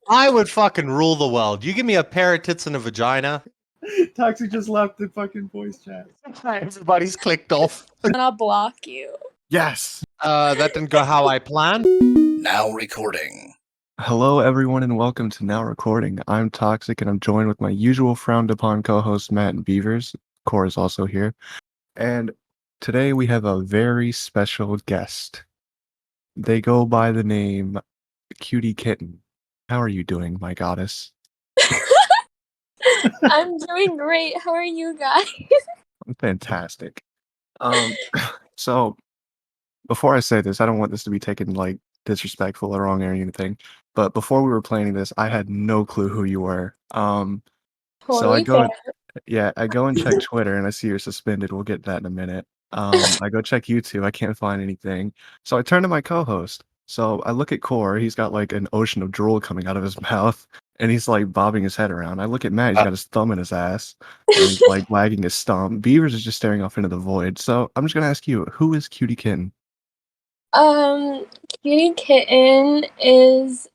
I would fucking rule the world. You give me a pair of tits and a vagina. Toxic just left the fucking voice chat. Everybody's clicked off. And I'll block you. Yes. That didn't go how I planned. Now recording. Hello, everyone, and welcome to Now Recording. I'm Toxic, and I'm joined with my usual frowned-upon co-host, Matt and Beavers. Core is also here. And today we have a very special guest. They go by the name Qtkittn. How are you doing, my goddess? I'm doing great. How are you guys? I'm fantastic. So, before I say this, I don't want this to be taken, like, disrespectful or wrong or anything, but before we were planning this, I had no clue who you were. So Totally I go, fair. I go and check Twitter and I see you're suspended. We'll get to that in a minute. I go check YouTube. I can't find anything. So I turn to my co-host. So I look at Core. He's got like an ocean of drool coming out of his mouth, and he's like bobbing his head around. I look at Matt. He's got his thumb in his ass, and he's like wagging his stump. Beavers is just staring off into the void. So I'm just gonna ask you, who is Qtkittn? Qtkittn is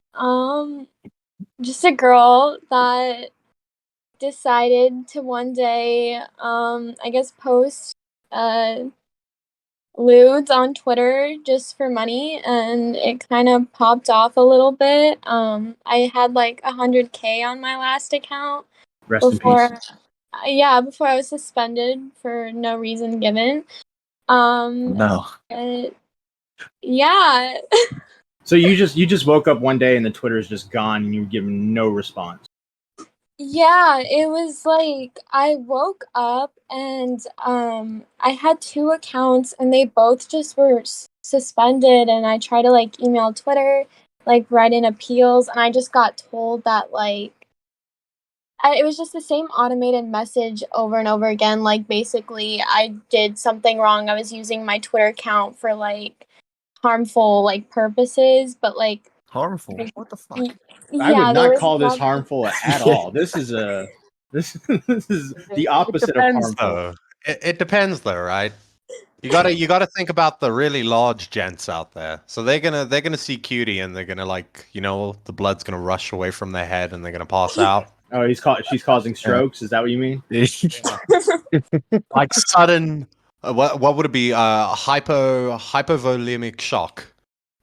just a girl that decided to one day I guess post lewds on Twitter just for money, and it kind of popped off a little bit. I had like 100K on my last account Rest in peace. before I was suspended for no reason given. No. Yeah. So you just woke up one day and the Twitter is just gone and you were given no response. Yeah, it was like I woke up and I had two accounts and they both just were suspended, and I tried to like email Twitter, like write in appeals, and I just got told that like it was just the same automated message over and over again, like basically I did something wrong. I was using my Twitter account for like harmful like purposes, but like Harmful? What the fuck? I would there not was call this nothing- harmful at all. This is the opposite of harmful. Though. It depends, though, right? You gotta think about the really large gents out there. So they're gonna see Cutie and they're gonna like, the blood's gonna rush away from their head and they're gonna pass out. Oh, she's causing strokes. Is that what you mean? Like sudden, what would it be? Hypovolemic shock,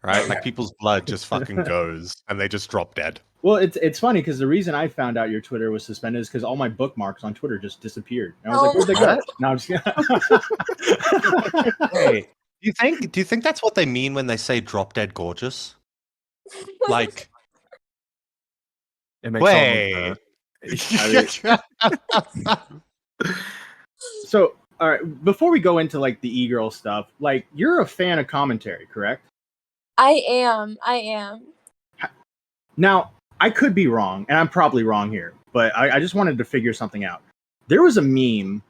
right? Like people's blood just fucking goes and they just drop dead. Well, it's funny because the reason I found out your Twitter was suspended is because all my bookmarks on Twitter just disappeared. And I was like, where'd they go? No, I'm just Hey, do you think that's what they mean when they say drop dead gorgeous? Like, It makes wait. So, all right, before we go into like the e-girl stuff, like you're a fan of commentary, correct? I am. Now, I could be wrong, and I'm probably wrong here, but I just wanted to figure something out. There was a meme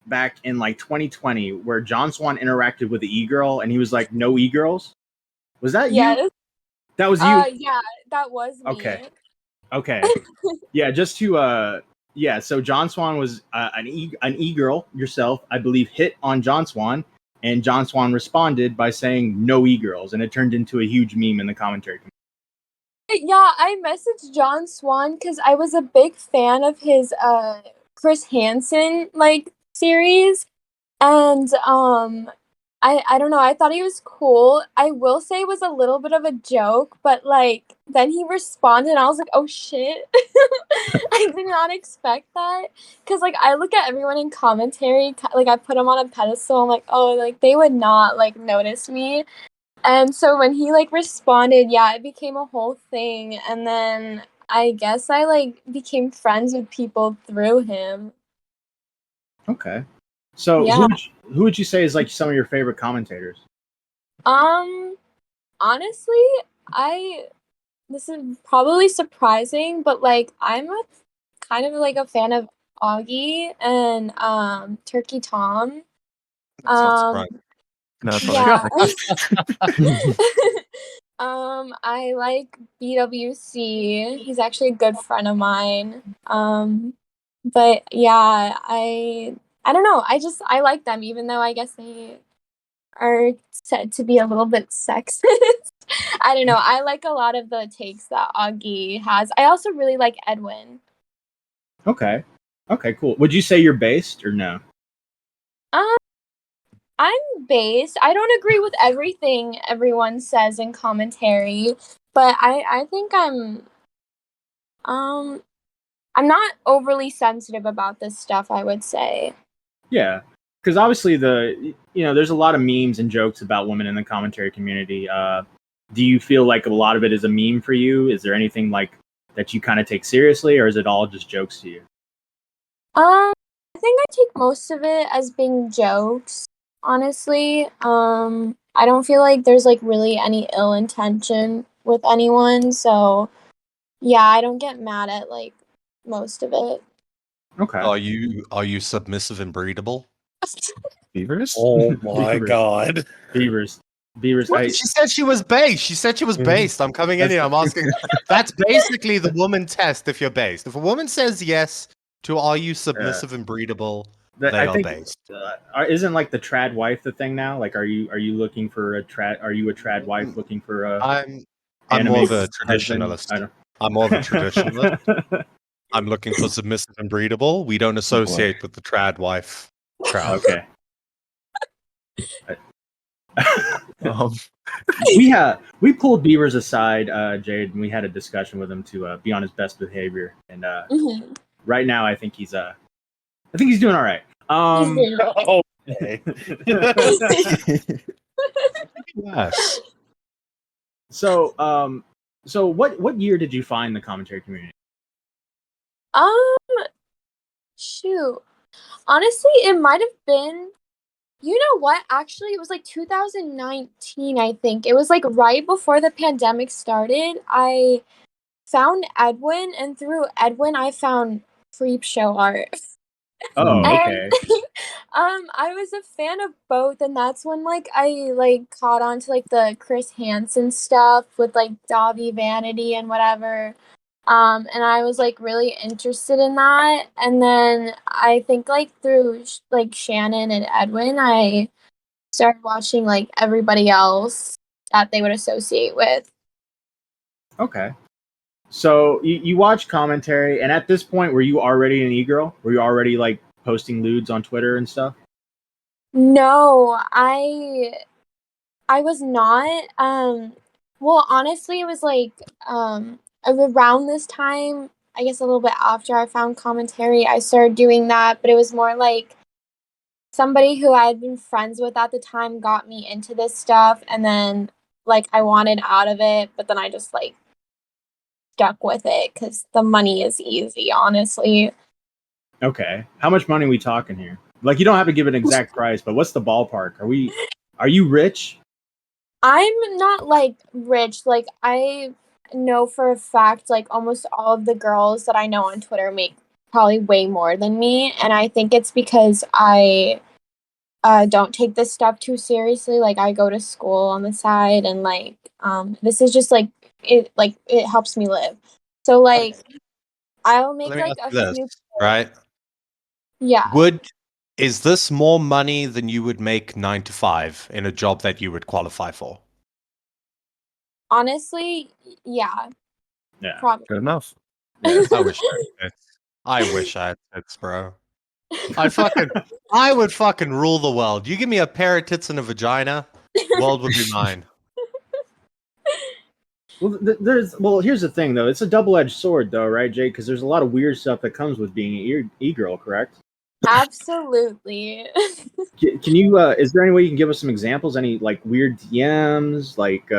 back in like 2020 where John Swan interacted with the e-girl, and he was like, "No e-girls." Was that Yes. you? That was you. Yeah, that was me. Okay. Yeah, just to so John Swan was an e-girl yourself, I believe, hit on John Swan, and John Swan responded by saying "no e-girls," and it turned into a huge meme in the commentary community. Yeah, I messaged John Swan because I was a big fan of his Chris Hansen like series, and I don't know, I thought he was cool. I will say it was a little bit of a joke, but like then he responded and I was like, oh shit. I did not expect that, because like I look at everyone in commentary, like I put them on a pedestal. I'm like, oh, like they would not like notice me. And so when he like responded, yeah, it became a whole thing, and then I guess I like became friends with people through him. Okay. So Yeah. who would you say is like some of your favorite commentators? Honestly, this is probably surprising, but like I'm kind of like a fan of Augie and Turkey Tom. That's not surprising. No, it's Yeah. fine. I like BWC. He's actually a good friend of mine. But yeah, I don't know. I like them, even though I guess they are said to be a little bit sexist. I don't know. I like a lot of the takes that Augie has. I also really like Edwin. Okay. Okay, cool. Would you say you're based or no? Um, I'm based. I don't agree with everything everyone says in commentary, but I think I'm not overly sensitive about this stuff, I would say. Yeah. Because obviously there's a lot of memes and jokes about women in the commentary community. Do you feel like a lot of it is a meme for you? Is there anything like that you kind of take seriously, or is it all just jokes to you? I think I take most of it as being jokes, honestly. I don't feel like there's like really any ill intention with anyone, so yeah, I don't get mad at like most of it. Okay. Are you submissive and breedable? Beavers? Oh my Beavers. god. Beavers. Beavers. What? She said she was based. She said she was based. I'm coming in here. I'm asking. That's basically the woman test if you're based. If a woman says yes to are you submissive and breedable, they I are think based. isn't like the trad wife the thing now? Like, are you looking for a trad? Are you a trad wife looking for a I'm more of a husband? traditionalist. I'm more of a traditionalist. I'm looking for submissive and breedable. We don't associate with the trad wife crowd. Okay. Um, we pulled Beavers aside, Jade, and we had a discussion with him to be on his best behavior. And Mhm. right now, I think he's doing all right. Okay. Yes. So what year did you find the commentary community? Um, shoot. Honestly, it might have been. You know what? Actually, it was like 2019, I think. It was like right before the pandemic started. I found Edwin, and through Edwin, I found Creep Show art. Oh, And okay. I was a fan of both, and that's when like I like caught on to like the Chris Hansen stuff with like Davi Vanity and whatever. And I was like really interested in that, and then I think like through like Shannon and Edwin, I started watching like everybody else that they would associate with. Okay. So you watch commentary, and at this point, were you already an e-girl? Were you already like posting lewds on Twitter and stuff? No, I was not. Well, honestly, it was like around this time, I guess a little bit after I found commentary, I started doing that, but it was more like somebody who I had been friends with at the time got me into this stuff, and then like I wanted out of it, but then I just like stuck with it because the money is easy, honestly. Okay. How much money are we talking here? Like, you don't have to give an exact price, but what's the ballpark? Are you rich? I'm not like rich. Like I know for a fact like almost all of the girls that I know on Twitter make probably way more than me, and I think it's because I don't take this stuff too seriously. Like I go to school on the side, and like this is just like it helps me live. So like I'll make Let me like ask a you this, few. right? Yeah. Is this more money than you would make 9 to 5 in a job that you would qualify for? Honestly, yeah, Yeah. probably. good enough. Yeah. I wish I had tits. I wish I had tits, bro. I would fucking rule the world. You give me a pair of tits and a vagina, world would be mine. Well, here's the thing though. It's a double-edged sword though, right, Jake? Because there's a lot of weird stuff that comes with being an e-girl, correct? Absolutely. Can you? Is there any way you can give us some examples? Any like weird DMs? Like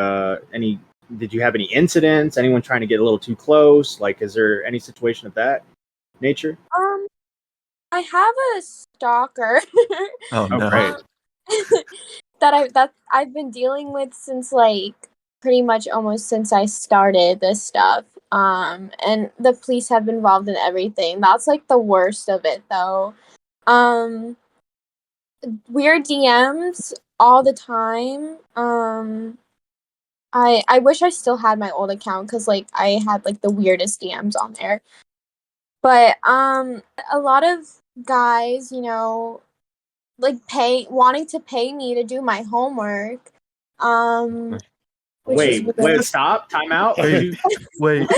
any? Did you have any incidents? Anyone trying to get a little too close? Like, is there any situation of that nature? I have a stalker. Oh Oh, no. great. That I've been dealing with since like pretty much almost since I started this stuff. And the police have been involved in everything. That's like the worst of it though. Um Weird DMs all the time. I wish I still had my old account cuz like I had like the weirdest DMs on there. But a lot of guys, like wanting to pay me to do my homework. Um which is Wait, weird. stop, time out. Wait. Wait.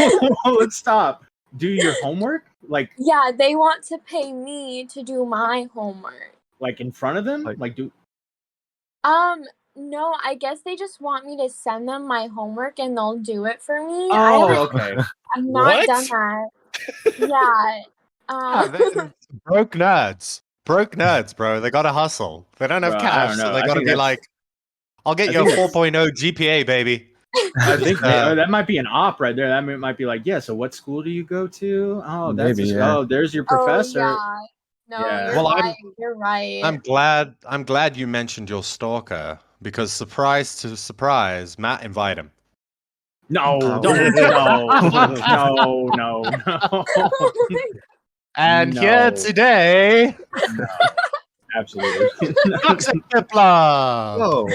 Let's stop. Do your homework like Yeah, they want to pay me to do my homework. in front of them, Like- do. No, I guess they just want me to send them my homework and they'll do it for me. Oh, okay. I've not What? done that. Yeah. Yeah, broke nerds. Broke nerds, bro. They gotta hustle. They don't have Bro, I cash, don't so know. they I gotta think be that's- like, I'll get I you a think that's- 4.0 GPA, baby. I think Uh, that might be an op right there. That might be like, yeah. So what school do you go to? Oh, that's Maybe, yeah. oh, there's your professor. Oh, yeah. No, Yeah. you're Well, right. You're right. I'm glad you mentioned your stalker because surprise to surprise, Matt, invite him. No, Oh. don't. No. And No. here today, Absolutely. Qtkittn. Whoa.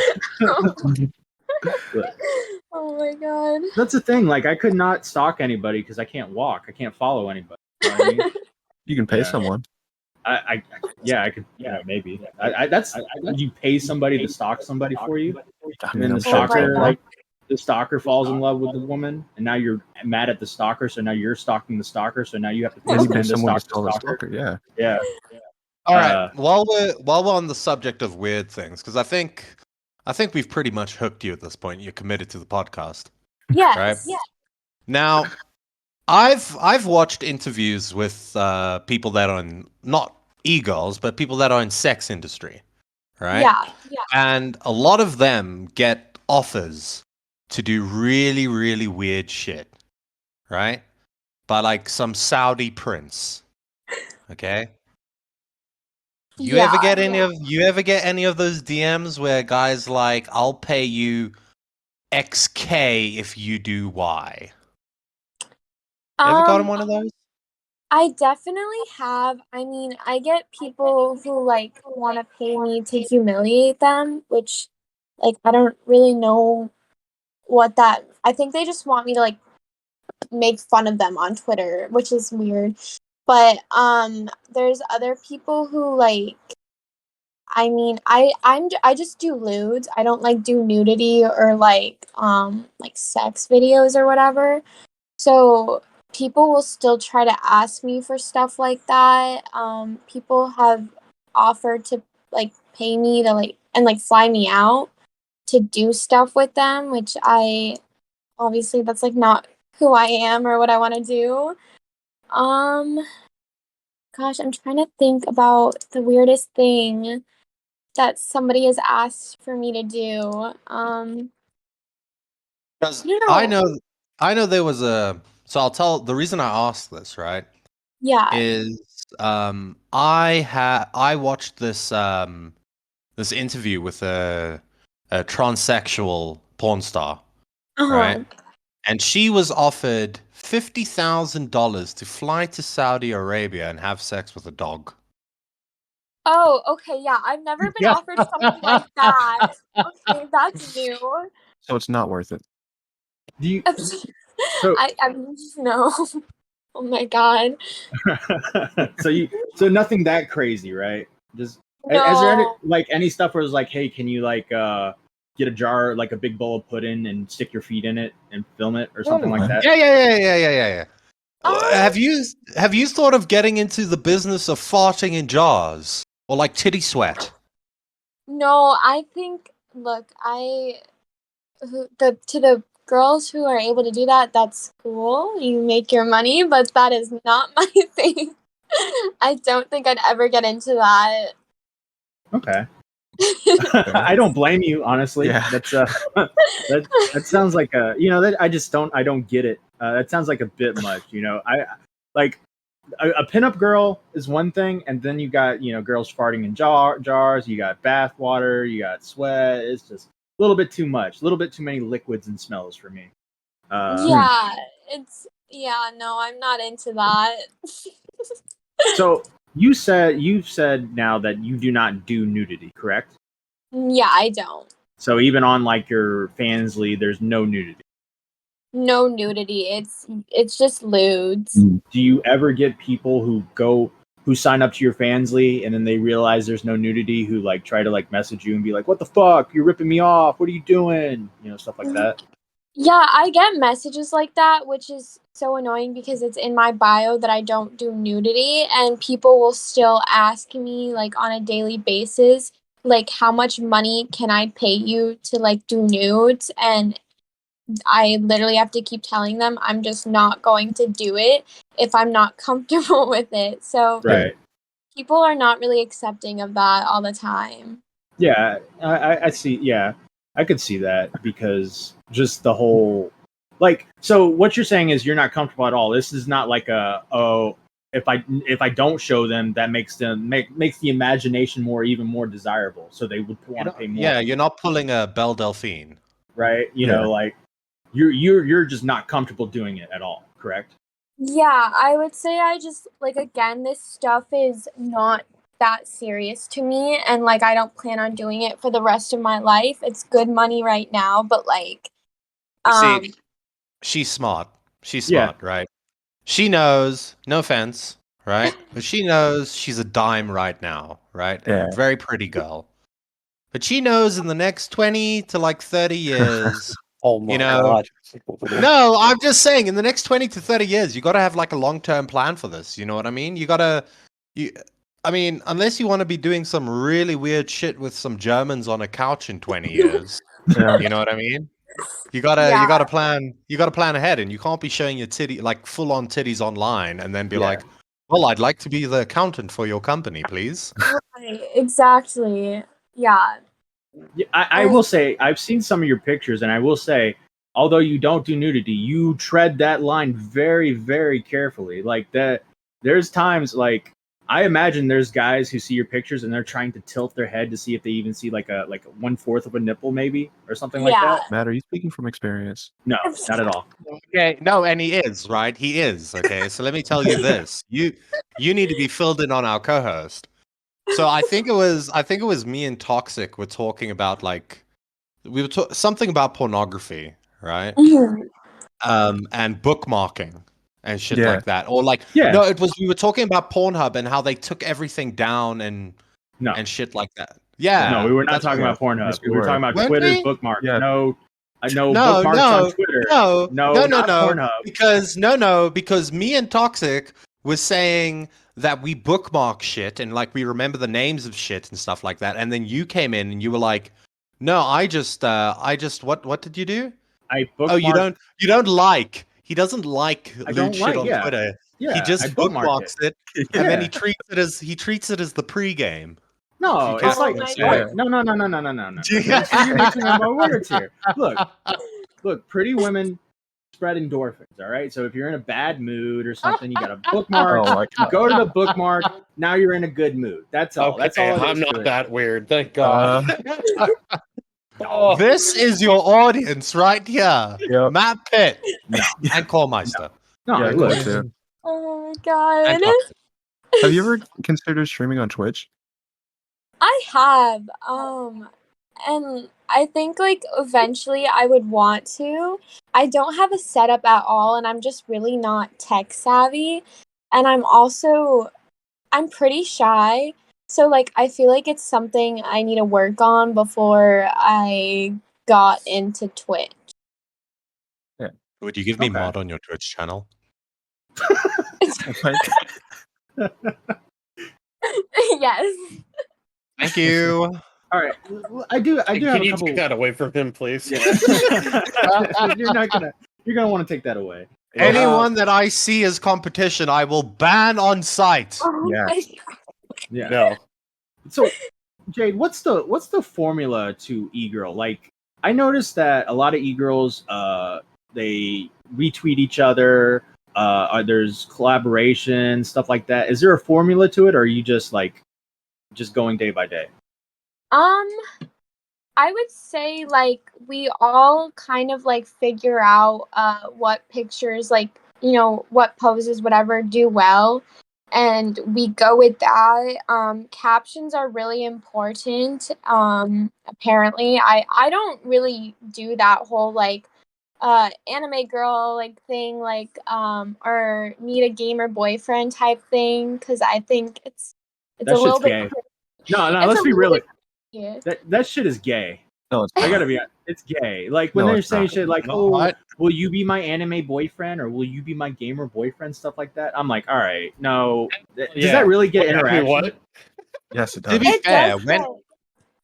Oh my god. That's the thing. Like, I could not stalk anybody because I can't walk. I can't follow anybody. You know what I mean? You can pay Yeah. someone. I could. Yeah, maybe. You pay somebody to stalk somebody for you, I and mean, then the I'm sure stalker, God. like, the stalker falls in love with the woman, and now you're mad at the stalker. So now you're stalking the stalker. So now you have to pay you someone pay to someone to stalk stall the the stalker. stalker. Yeah. Yeah. All right. Uh, While we're on the subject of weird things, because I think we've pretty much hooked you at this point. You're committed to the podcast. Yes. Right. Yeah. Now, I've watched interviews with people that are not e-girls, but people that are in sex industry, right? Yeah. Yeah. And a lot of them get offers to do really, really weird shit, right? By like some Saudi prince. Okay. You ever get any of those DMs where guys like, I'll pay you XK if you do Y? Ever gotten one of those? I definitely have. I mean, I get people who like want to pay me to humiliate them, which like I don't really know what that. I think they just want me to like make fun of them on Twitter, which is weird. But there's other people who like I mean, I just do lewds. I don't like do nudity or like sex videos or whatever. So people will still try to ask me for stuff like that. People have offered to like pay me to like and like fly me out to do stuff with them, which I obviously that's like not who I am or what I want to do. Gosh, I'm trying to think about the weirdest thing that somebody has asked for me to do. Because You know. I know there was a. So I'll tell the reason I asked this, right? Yeah. Is I watched this this interview with a transsexual porn star, right? And she was offered $50,000 to fly to Saudi Arabia and have sex with a dog. Oh, okay, yeah. I've never been Yeah. offered something like that. Okay, that's new. So it's not worth it. do you? So I no. Oh my god. so nothing that crazy, right? Just No. is there any stuff where it's like, hey, can you like get a jar, like a big bowl of pudding, and stick your feet in it and film it or something like that? Yeah. Have you thought of getting into the business of farting in jars or like titty sweat? No, I think look, to the girls who are able to do that, that's cool. You make your money, but that is not my thing. I don't think I'd ever get into that. Okay. I don't blame you, honestly. Yeah. That's that sounds like a that I don't get it. That sounds like a bit much. I like a pinup girl is one thing, and then you got girls farting in jars. You got bath water. You got sweat. It's just a little bit too much. A little bit too many liquids and smells for me. Yeah, no, I'm not into that. So you've said now that you do not do nudity, correct? Yeah, I don't. So even on like your Fansly, there's no nudity. No nudity. It's just lewds. Do you ever get people who sign up to your Fansly and then they realize there's no nudity, who like try to like message you and be like, "What the fuck? You're ripping me off. What are you doing?" Stuff like that. Yeah, I get messages like that, which is so annoying because it's in my bio that I don't do nudity, and people will still ask me like on a daily basis, like how much money can I pay you to like do nudes? And I literally have to keep telling them I'm just not going to do it if I'm not comfortable with it. So Right. people are not really accepting of that all the time. Yeah, I see. Yeah, I could see that because just the whole, like, so what you're saying is you're not comfortable at all. This is not like if I don't show them, that makes makes the imagination even more desirable, so they would want to pay more. Yeah, you're not pulling a Belle Delphine. Right. You Yeah. know, like you're just not comfortable doing it at all. Correct. Yeah, I would say I just like again, this stuff is not that serious to me, and like I don't plan on doing it for the rest of my life. It's good money right now, but like See, she's smart. She's Yeah. smart, right? She knows, no offense, right? But she knows she's a dime right now, right? Yeah. A very pretty girl. But she knows in the next 20 to like 30 years, Oh my you know, god. no, I'm just saying in the next 20 to 30 years, you got to have like a long-term plan for this. You know what I mean? I mean, unless you want to be doing some really weird shit with some Germans on a couch in 20 years, Yeah. you know what I mean? You Yeah. gotta plan ahead, and you can't be showing your titty like full on titties online and then be Yeah. like, well, I'd like to be the accountant for your company, please. right, exactly. Yeah. Yeah, I will say I've seen some of your pictures, and I will say, although you don't do nudity, you tread that line very, very carefully. Like that, there's times like I imagine there's guys who see your pictures and they're trying to tilt their head to see if they even see like a 1/4 of a nipple, maybe, or something like Yeah. that. Matt, are you speaking from experience? No, not at all. Okay, no, and he is, right? He is. Okay, so let me tell you this. You need to be filled in on our co-host. So I think it was me and Toxic were talking about like we were something about pornography, right? Mhm. And bookmarking and shit Yeah. like that. Or like Yeah. no, it was we were talking about Pornhub and how they took everything down and No, shit like that. Yeah. no, we were not that's talking what- about Pornhub. Yes, we we were were. talking about Weren't Twitter's we? bookmarks. Yeah. No, no No, bookmarks no, on Twitter. no, not Pornhub. because me and Toxic was saying that we bookmark shit and like we remember the names of shit and stuff like that, and then you came in and you were like, "No, I just what did you do? I bookmarked. Oh, you don't like. He doesn't like I lewd don't shit like. on Yeah, Twitter. yeah. He I just bookmarked bookmarks it, Yeah. and then he treats it as the pregame. No, You it's can't like Oh my Yeah. God. no. You're mixing up my words here. Look, pretty women spread endorphins. All right, so if you're in a bad mood or something, you got a bookmark. Oh my You go to the bookmark. Now you're in a good mood. That's all. Okay, That's all. It I'm is not to it. that weird. Thank God. Oh, This is your audience right here. Yep. Matt Pitt No, and Coremeister. no. Yeah, look, cool too. Oh my And God. Toxic. Have you ever considered streaming on Twitch? I have. And I think like eventually I would want to. I don't have a setup at all, and I'm just really not tech savvy. And I'm pretty shy. So like I feel like it's something I need to work on before I got into Twitch. Would you give me Okay. mod on your Twitch channel? Yes. Thank you. all right. I do have can a you couple. take that away from him, please? Yeah. You're gonna want to take that away. Anyone that I see as competition, I will ban on site. Oh Yeah. my God. Yeah. No. So, Jade, what's the formula to e-girl? Like, I noticed that a lot of e-girls, they retweet each other. There's collaboration, stuff like that. Is there a formula to it, or are you just going day by day? I would say like we all kind of like figure out what pictures like what poses whatever do well, and we go with that. Captions are really important. Apparently I don't really do that whole like anime girl like thing like or need a gamer boyfriend type thing, because I think it's That a little shit's bit gay. No, it's let's a be little real. bit- That shit is gay. No, it's I fine. gotta be honest, it's gay. Like when No, they're it's saying not. shit like, No, "Oh, what? will you be my anime boyfriend or will you be my gamer boyfriend?" Stuff like that. I'm like, all right, no. Does that really get Wait, interaction? what? Yes, it To does. be It fair, does, but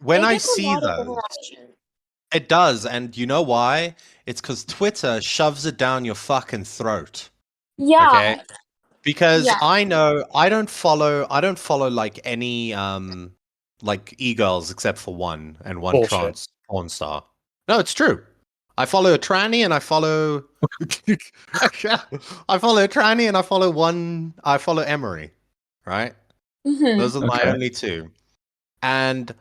when it I gets a see lot of those, interaction. it does, and you know why? It's because Twitter shoves it down your fucking throat. Yeah, Okay, because yeah, I know I don't follow like any like e-girls except for one and one Bullshit. trans porn star. No, it's true. I follow a tranny and I follow I follow a tranny and I follow Emery, right? hmm Those are my Okay. only two. And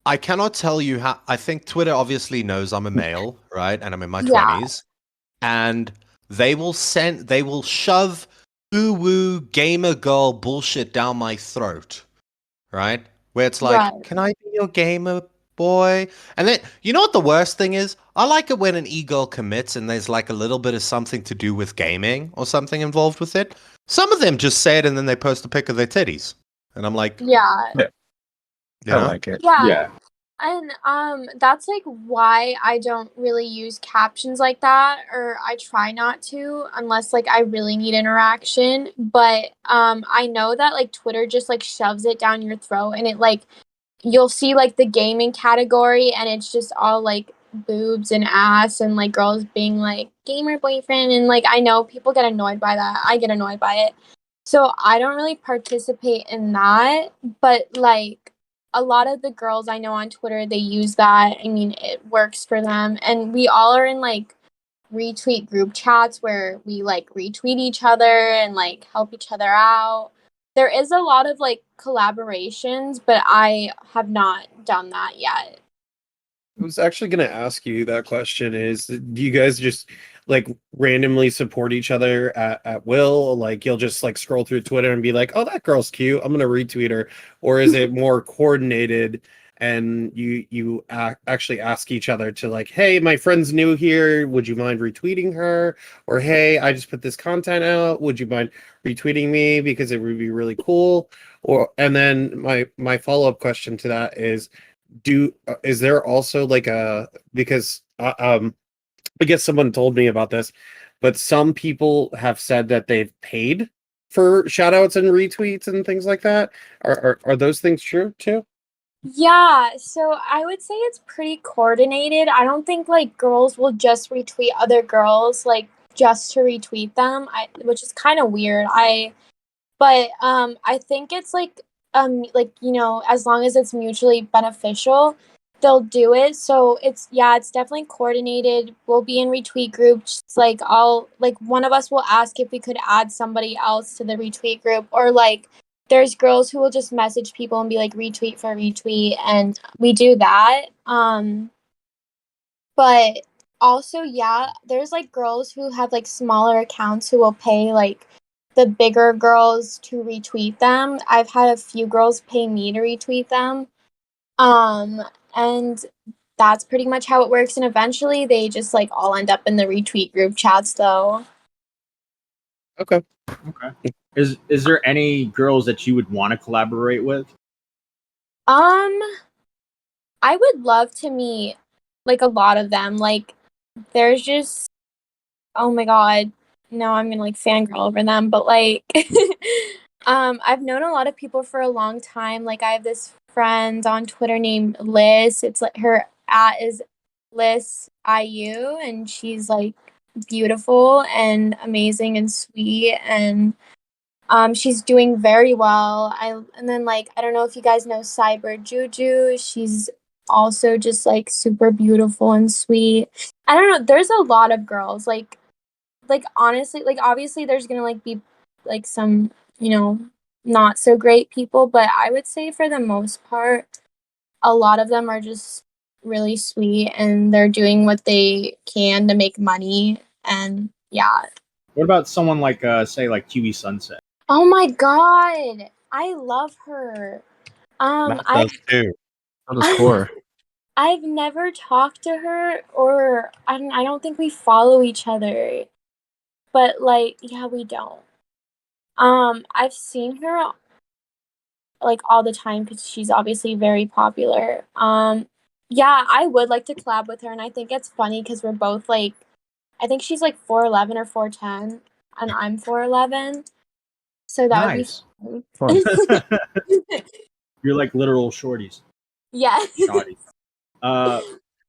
I cannot tell you how I think Twitter obviously knows I'm a male, right? And I'm in my yeah, 20s. And they will shove woo gamer girl bullshit down my throat, right? Where it's right. like, can I be your gamer boy? And then you know what the worst thing is? I like it when an e-girl commits and there's like a little bit of something to do with gaming or something involved with it. Some of them just say it and then they post a pic of their titties. And I'm like, Yeah, you I know? like it. yeah. Yeah. And that's like why I don't really use captions like that, or I try not to unless like I really need interaction. But I know that like Twitter just like shoves it down your throat, and it like you'll see like the gaming category and it's just all like boobs and ass and like girls being like gamer boyfriend, and like I know people get annoyed by that. I get annoyed by it. So I don't really participate in that, but like a lot of the girls I know on Twitter, they use that. I mean, it works for them. And we all are in like retweet group chats where we like retweet each other and like help each other out. There is a lot of like collaborations, but I have not done that yet. I was actually going to ask you that question is do you guys just like randomly support each other at will? Like you'll just like scroll through Twitter and be like, oh, that girl's cute. I'm going to retweet her. Or is it more coordinated and actually ask each other to like, hey, my friend's new here. Would you mind retweeting her? Or hey, I just put this content out. Would you mind retweeting me because it would be really cool? Or and then my follow-up question to that is there also like a because I guess someone told me about this, but some people have said that they've paid for shout outs and retweets and things like that. Are those things true too? Yeah, so I would say it's pretty coordinated. I don't think like girls will just retweet other girls like just to retweet them, which is kind of weird. But I think it's like you know, as long as it's mutually beneficial, they'll do it. So it's definitely coordinated. We'll be in retweet groups. Like I'll like one of us will ask if we could add somebody else to the retweet group, or like there's girls who will just message people and be like retweet for retweet, and we do that. But also, yeah, there's like girls who have like smaller accounts who will pay like the bigger girls to retweet them. I've had a few girls pay me to retweet them. Um, and that's pretty much how it works. And eventually they just like all end up in the retweet group chats though. Okay. Okay. Is there any girls that you would want to collaborate with? Um, I would love to meet like a lot of them. Like there's just oh my god, no, I'm gonna like fangirl over them, but like I've known a lot of people for a long time. Like I have this friend on Twitter named Liz. It's like her at is Liz IU, and she's like beautiful and amazing and sweet, and she's doing very well. And then like I don't know if you guys know Cyber Juju. She's also just like super beautiful and sweet. I don't know. There's a lot of girls like honestly, like obviously there's gonna like be like some, you know, not so great people, but I would say for the most part, a lot of them are just really sweet and they're doing what they can to make money. And yeah. What about someone like say like Kiwi Sunset? Oh my god. I love her. Matt I've does too. How does core? I've never talked to her, or I don't think we follow each other. But like yeah, we don't. I've seen her like all the time because she's obviously very popular. Yeah, I would like to collab with her, and I think it's funny because we're both like, I think she's like 4'11" or 4'10", and I'm 4'11", so that Nice. would Fun. be fun. You're like literal shorties. Yeah. Shotties.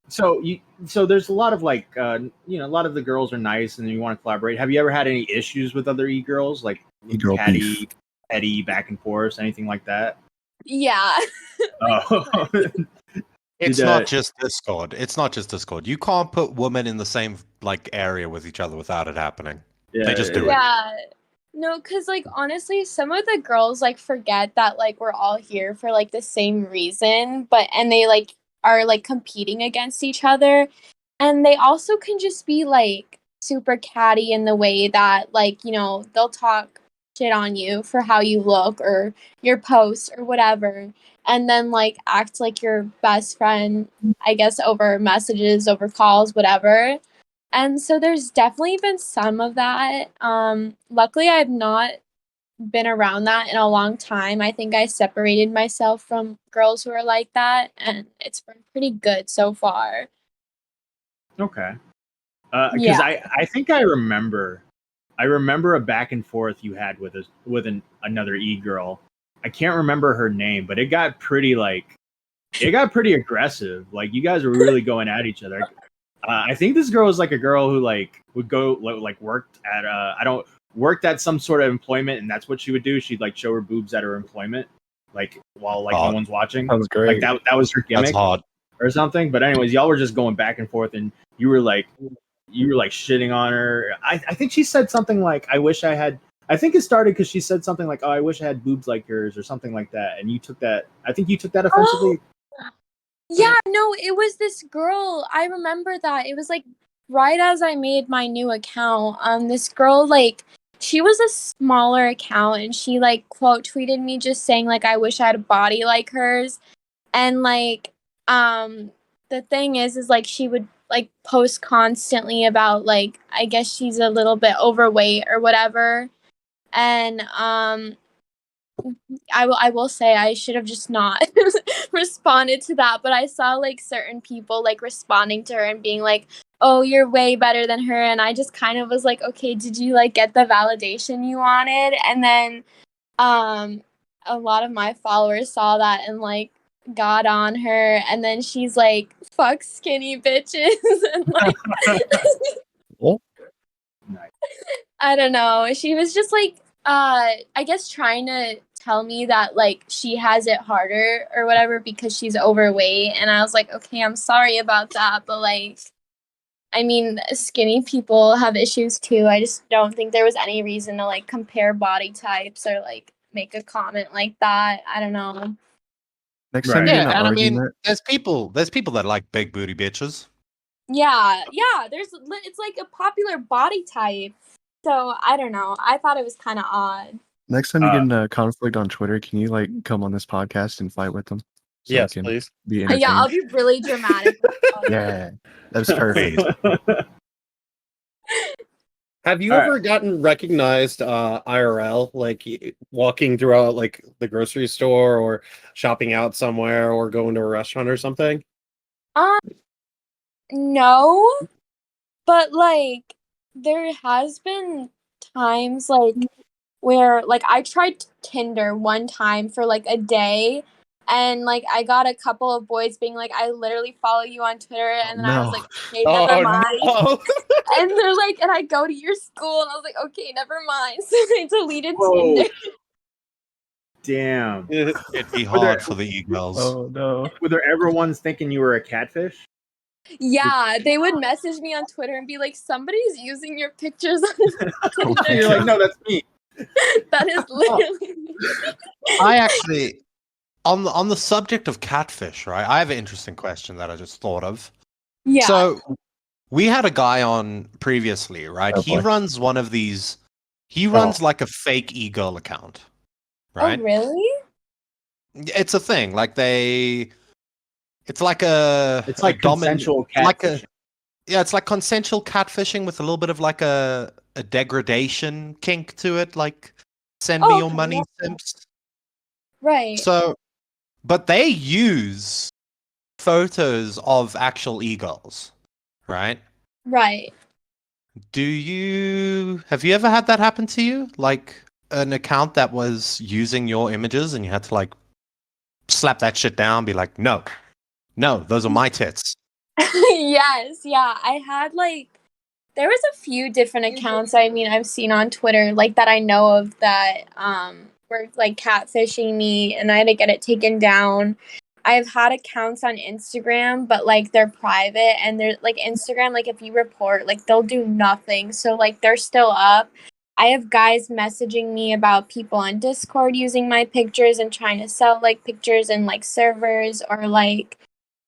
So there's a lot of like a lot of the girls are nice and you want to collaborate. Have you ever had any issues with other e-girls, like E-girl catty, beef. petty, back and forth, anything like that? Yeah. Oh. It's Did, not just Discord. It's not just Discord. You can't put women in the same like area with each other without it happening. They just do it. Yeah. No, because like honestly, some of the girls like forget that like we're all here for like the same reason, and they like are like competing against each other. And they also can just be like super catty in the way that like, they'll talk shit on you for how you look or your posts or whatever. And then like act like your best friend, I guess, over messages, over calls, whatever. And so there's definitely been some of that. Luckily I've not been around that in a long time. I think I separated myself from girls who are like that, and it's been pretty good so far. Okay. Because Yeah. I think I remember a back and forth you had with another e-girl. I can't remember her name, but it got pretty aggressive. Like you guys were really going at each other. I think this girl was like a girl who like would go like worked at worked at some sort of employment, and that's what she would do. She'd like show her boobs at her employment, like while like no one's watching. That was great. Like that was her That's gimmick hard. or something. But anyways, y'all were just going back and forth, and you were like shitting on her. I think she said something like, "I wish I had." I think it started because she said something like, "Oh, I wish I had boobs like yours" or something like that, and you took that. I think you took that offensively. Yeah, no, it was this girl. I remember that. It was like right as I made my new account. This girl, like, she was a smaller account, and she like quote tweeted me just saying like I wish I had a body like hers. And like the thing is like she would like post constantly about like I guess she's a little bit overweight or whatever. And I will say I should have just not responded to that, but I saw like certain people like responding to her and being like, "Oh, you're way better than her." And I just kind of was like, "Okay, did you like get the validation you wanted?" And then a lot of my followers saw that and like got on her, and then she's like, "Fuck skinny bitches." And like Oh, Nice. I don't know. She was just like I guess trying to tell me that like she has it harder or whatever because she's overweight, and I was like, "Okay, I'm sorry about that, but like I mean, skinny people have issues too. I just don't think there was any reason to like compare body types or like make a comment like that. I don't know." next time Right. you're Yeah, in an and I mean, argument, there's people that like big booty bitches. Yeah, it's like a popular body type. So, I don't know. I thought it was kind of odd. next time you get Uh, in a conflict on Twitter, can you like come on this podcast and fight with them? So Yes, we can please. be Yeah, entertained. I'll be really dramatic. Yeah, that's perfect. Have you All ever gotten recognized IRL, like walking throughout like the grocery store or shopping out somewhere or going to a restaurant or something? No, but like there has been times like where like I tried Tinder one time for like a day, and like I got a couple of boys being like, "I literally follow you on Twitter," and then I was No. like, "Okay, never mind." no! And they're like, "And I go to your school," and I was like, "Okay, never mind." So I deleted Whoa. Tinder. Damn. It'd be Were there- hard for the e-girls. Oh no. Were there ever ones thinking you were a catfish? Yeah, they would message me on Twitter and be like, "Somebody's using your pictures on Oh Tinder." my You're like, no, that's me. That is literally me. I actually, on the subject of catfish, right? I have an interesting question that I just thought of. Yeah. So we had a guy on previously, right? Oh, He boy. runs one of these. He runs like a fake e-girl account, right? Oh, really? It's a thing. Like they, it's like a. It's like a domin- consensual like catfish. yeah, it's like consensual catfishing with a little bit of like a degradation kink to it. Like, send me Oh, your okay, money, yeah. simps. Right. So, but they use photos of actual e-girls, right? Right. Have you ever had that happen to you? Like an account that was using your images and you had to like slap that shit down, be like, no, those are my tits. Yes, yeah. I had like there was a few different accounts I've seen on Twitter like that I know of that were like catfishing me and I had to get it taken down. I've had accounts on Instagram, but like they're private and they're like Instagram, like if you report, like they'll do nothing. So like they're still up. I have guys messaging me about people on Discord using my pictures and trying to sell like pictures in like servers or like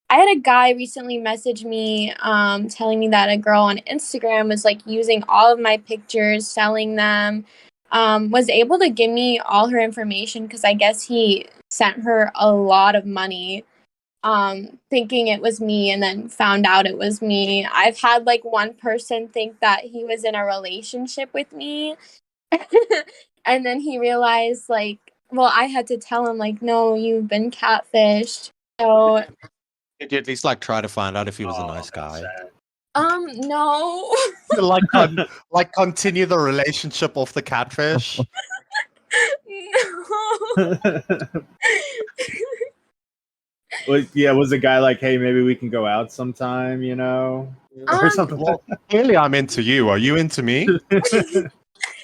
I had a guy recently message me telling me that a girl on Instagram was like using all of my pictures, selling them, was able to give me all her information because I guess he sent her a lot of money thinking it was me and then found out it was me. I've had like one person think that he was in a relationship with me and then he realized like, well, I had to tell him like, no, you've been catfished. So Did you at least like try to find out if he was a nice that's guy? sad. No. like like continue the relationship off the catfish? No. Was the guy like, hey, maybe we can go out sometime, you know? Or something. Well, clearly I'm into you. Are you into me?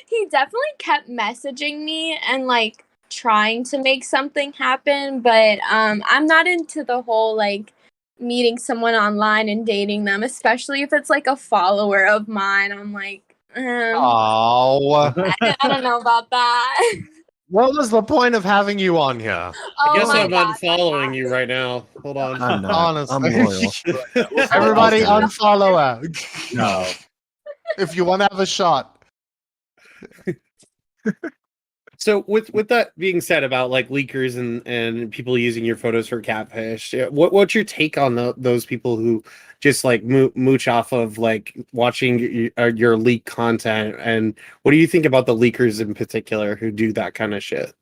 He definitely kept messaging me and like trying to make something happen, but I'm not into the whole like meeting someone online and dating them, especially if it's like a follower of mine. I'm like, Oh, I don't know about that. what was the point of having you on here? I Oh guess my I'm God, unfollowing you right now. Hold on. I'm not. Honestly. I'm loyal. Everybody I'll do it. unfollow her. No. If you want to have a shot. So with that being said about like leakers and people using your photos for catfish, what's your take on those people who just like mooch off of like watching your leak content, and what do you think about the leakers in particular who do that kind of shit?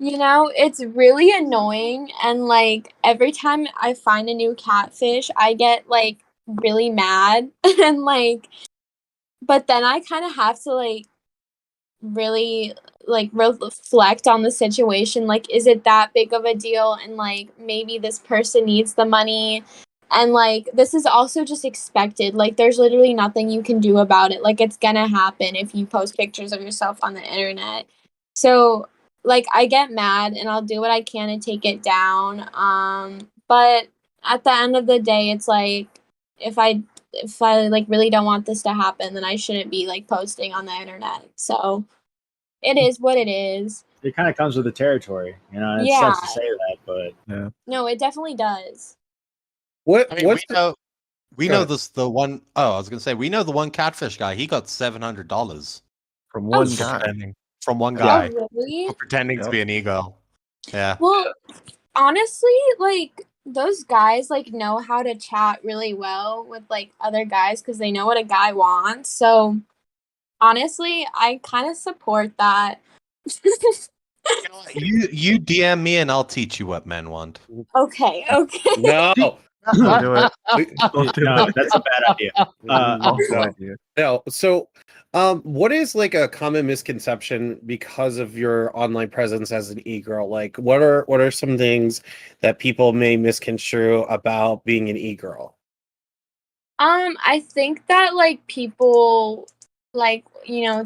It's really annoying and like every time I find a new catfish, I get like really mad and like but then I kind of have to like really like reflect on the situation, like is it that big of a deal and like maybe this person needs the money and like this is also just expected, like there's literally nothing you can do about it, like it's gonna happen if you post pictures of yourself on the internet. So like I get mad and I'll do what I can to take it down, but at the end of the day it's like if I like really don't want this to happen, then I shouldn't be like posting on the internet. So it is what it is. It kind of comes with the territory, you know. It Yeah. sucks to say that, but Yeah. No, it definitely does. What I mean, what's we Go know ahead. this. The one, I was gonna say, we know the one catfish guy. He got $700 From one Oh, guy. from one Yeah. guy Oh, really? for pretending to Yep. be an e-girl. Yeah. Well, honestly, like those guys like know how to chat really well with like other guys because they know what a guy wants. So honestly, I kind of support that. You know what? You DM me and I'll teach you what men want. Okay. no? Don't do it. We- no, that's a bad idea. Awful no. idea. No. So, what is like a common misconception because of your online presence as an e-girl? Like, what are some things that people may misconstrue about being an e-girl? I think that like people like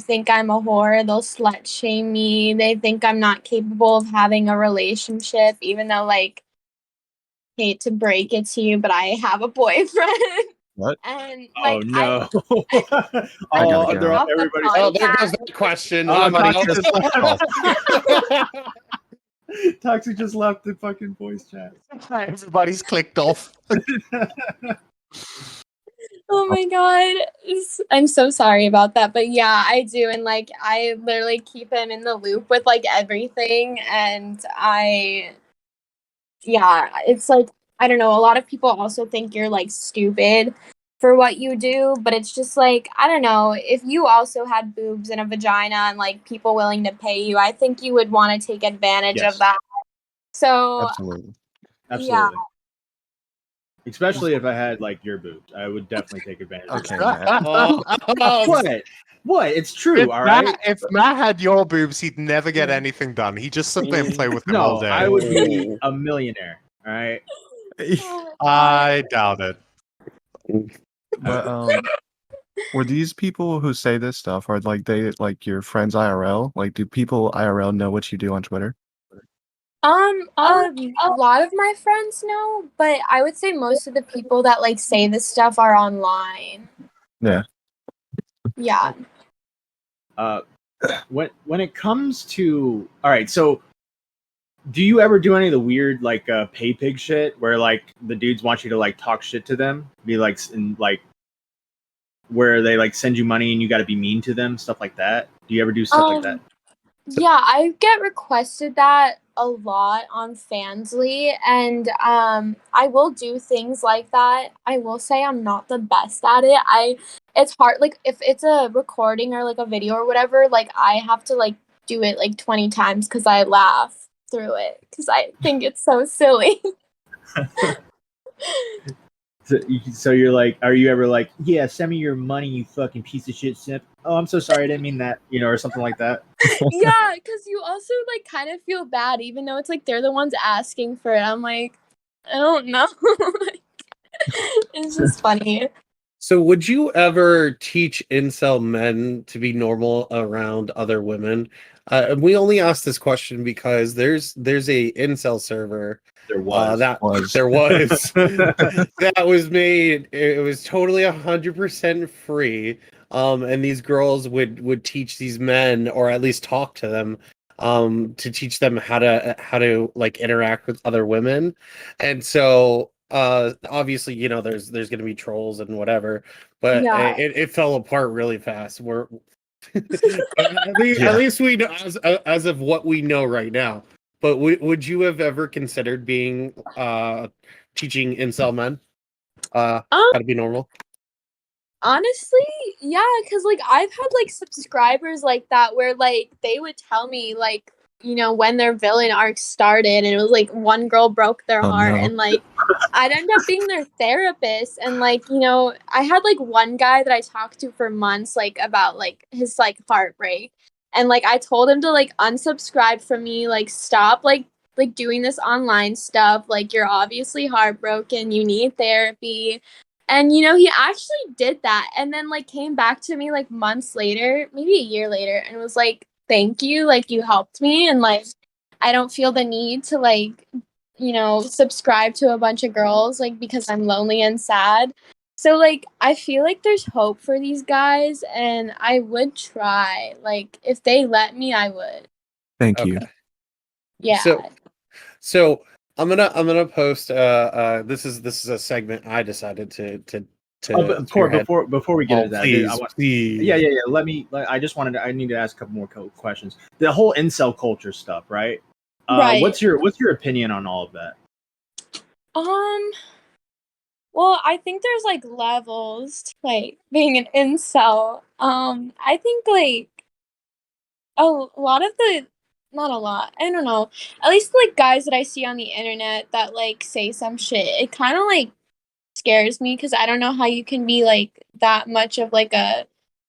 think I'm a whore. They'll slut shame me. They think I'm not capable of having a relationship, even though like hate to break it to you, but I have a boyfriend. What? And Oh like no! I gotta go. Everybody's. Oh, there goes that question. Oh, Nobody Toxic else. just left. Toxic just left the fucking voice chat. Everybody's clicked off. Oh my god. I'm so sorry about that. But yeah, I do. And like I literally keep him in the loop with like everything. And it's like, I don't know. A lot of people also think you're like stupid for what you do. But it's just like, I don't know. If you also had boobs and a vagina and like people willing to pay you, I think you would want to take advantage Yes. of that. So Absolutely. Absolutely. Especially if I had like your boobs, I would definitely take advantage. Okay, of Matt. that. What? It's true. All right. If Matt had your boobs, he'd never get anything done. He'd just sit there and play with them all No, day. I would be a millionaire. All right. I doubt it. But were these people who say this stuff are like they like your friends IRL? Like, do people IRL know what you do on Twitter? A lot of my friends know, but I would say most of the people that like say this stuff are online. Yeah. Yeah. When it comes to all right, so do you ever do any of the weird like pay pig shit where like the dudes want you to like talk shit to them, be like and like where they like send you money and you got to be mean to them, stuff like that? Do you ever do stuff like that? Yeah, I get requested that a lot on Fansly, and I will do things like that. I will say I'm not the best at it. It's hard, like if it's a recording or like a video or whatever, like I have to like do it like 20 times because I laugh through it because I think it's so silly. So you're like, are you ever like, yeah, send me your money, you fucking piece of shit, simp? Oh, I'm so sorry, I didn't mean that, or something like that. Yeah, because you also like kind of feel bad, even though it's like they're the ones asking for it. I'm like, I don't know. It's just funny. So would you ever teach incel men to be normal around other women? And we only asked this question because there's a incel server There was. that was made. It was totally 100% free. And these girls would teach these men, or at least talk to them, to teach them how to like interact with other women. And so obviously, there's going to be trolls and whatever, but Yeah. it fell apart really fast. At least we know as of what we know right now. But would you have ever considered being teaching incel men how to be normal? Honestly, yeah, because like I've had like subscribers like that where like they would tell me like when their villain arc started, and it was like one girl broke their heart, no. and like I'd end up being their therapist, and like I had like one guy that I talked to for months like about like his like heartbreak, and like I told him to like unsubscribe from me, like stop like doing this online stuff, like you're obviously heartbroken, you need therapy. And he actually did that, and then like came back to me like months later, maybe a year later, and was like, "Thank you, like you helped me, and like I don't feel the need to like subscribe to a bunch of girls like because I'm lonely and sad." So like I feel like there's hope for these guys, and I would try. Like if they let me, I would. Thank you. Yeah. So I'm gonna post this is a segment I decided to But Core, before we get into that, please, I want, please. yeah. I just I need to ask a couple more questions. The whole incel culture stuff, right? Right. What's your opinion on all of that? Well, I think there's like levels to like being an incel. I think like a lot of the not a lot. I don't know. At least like guys that I see on the internet that like say some shit, it kind of like scares me because I don't know how you can be like that much of like a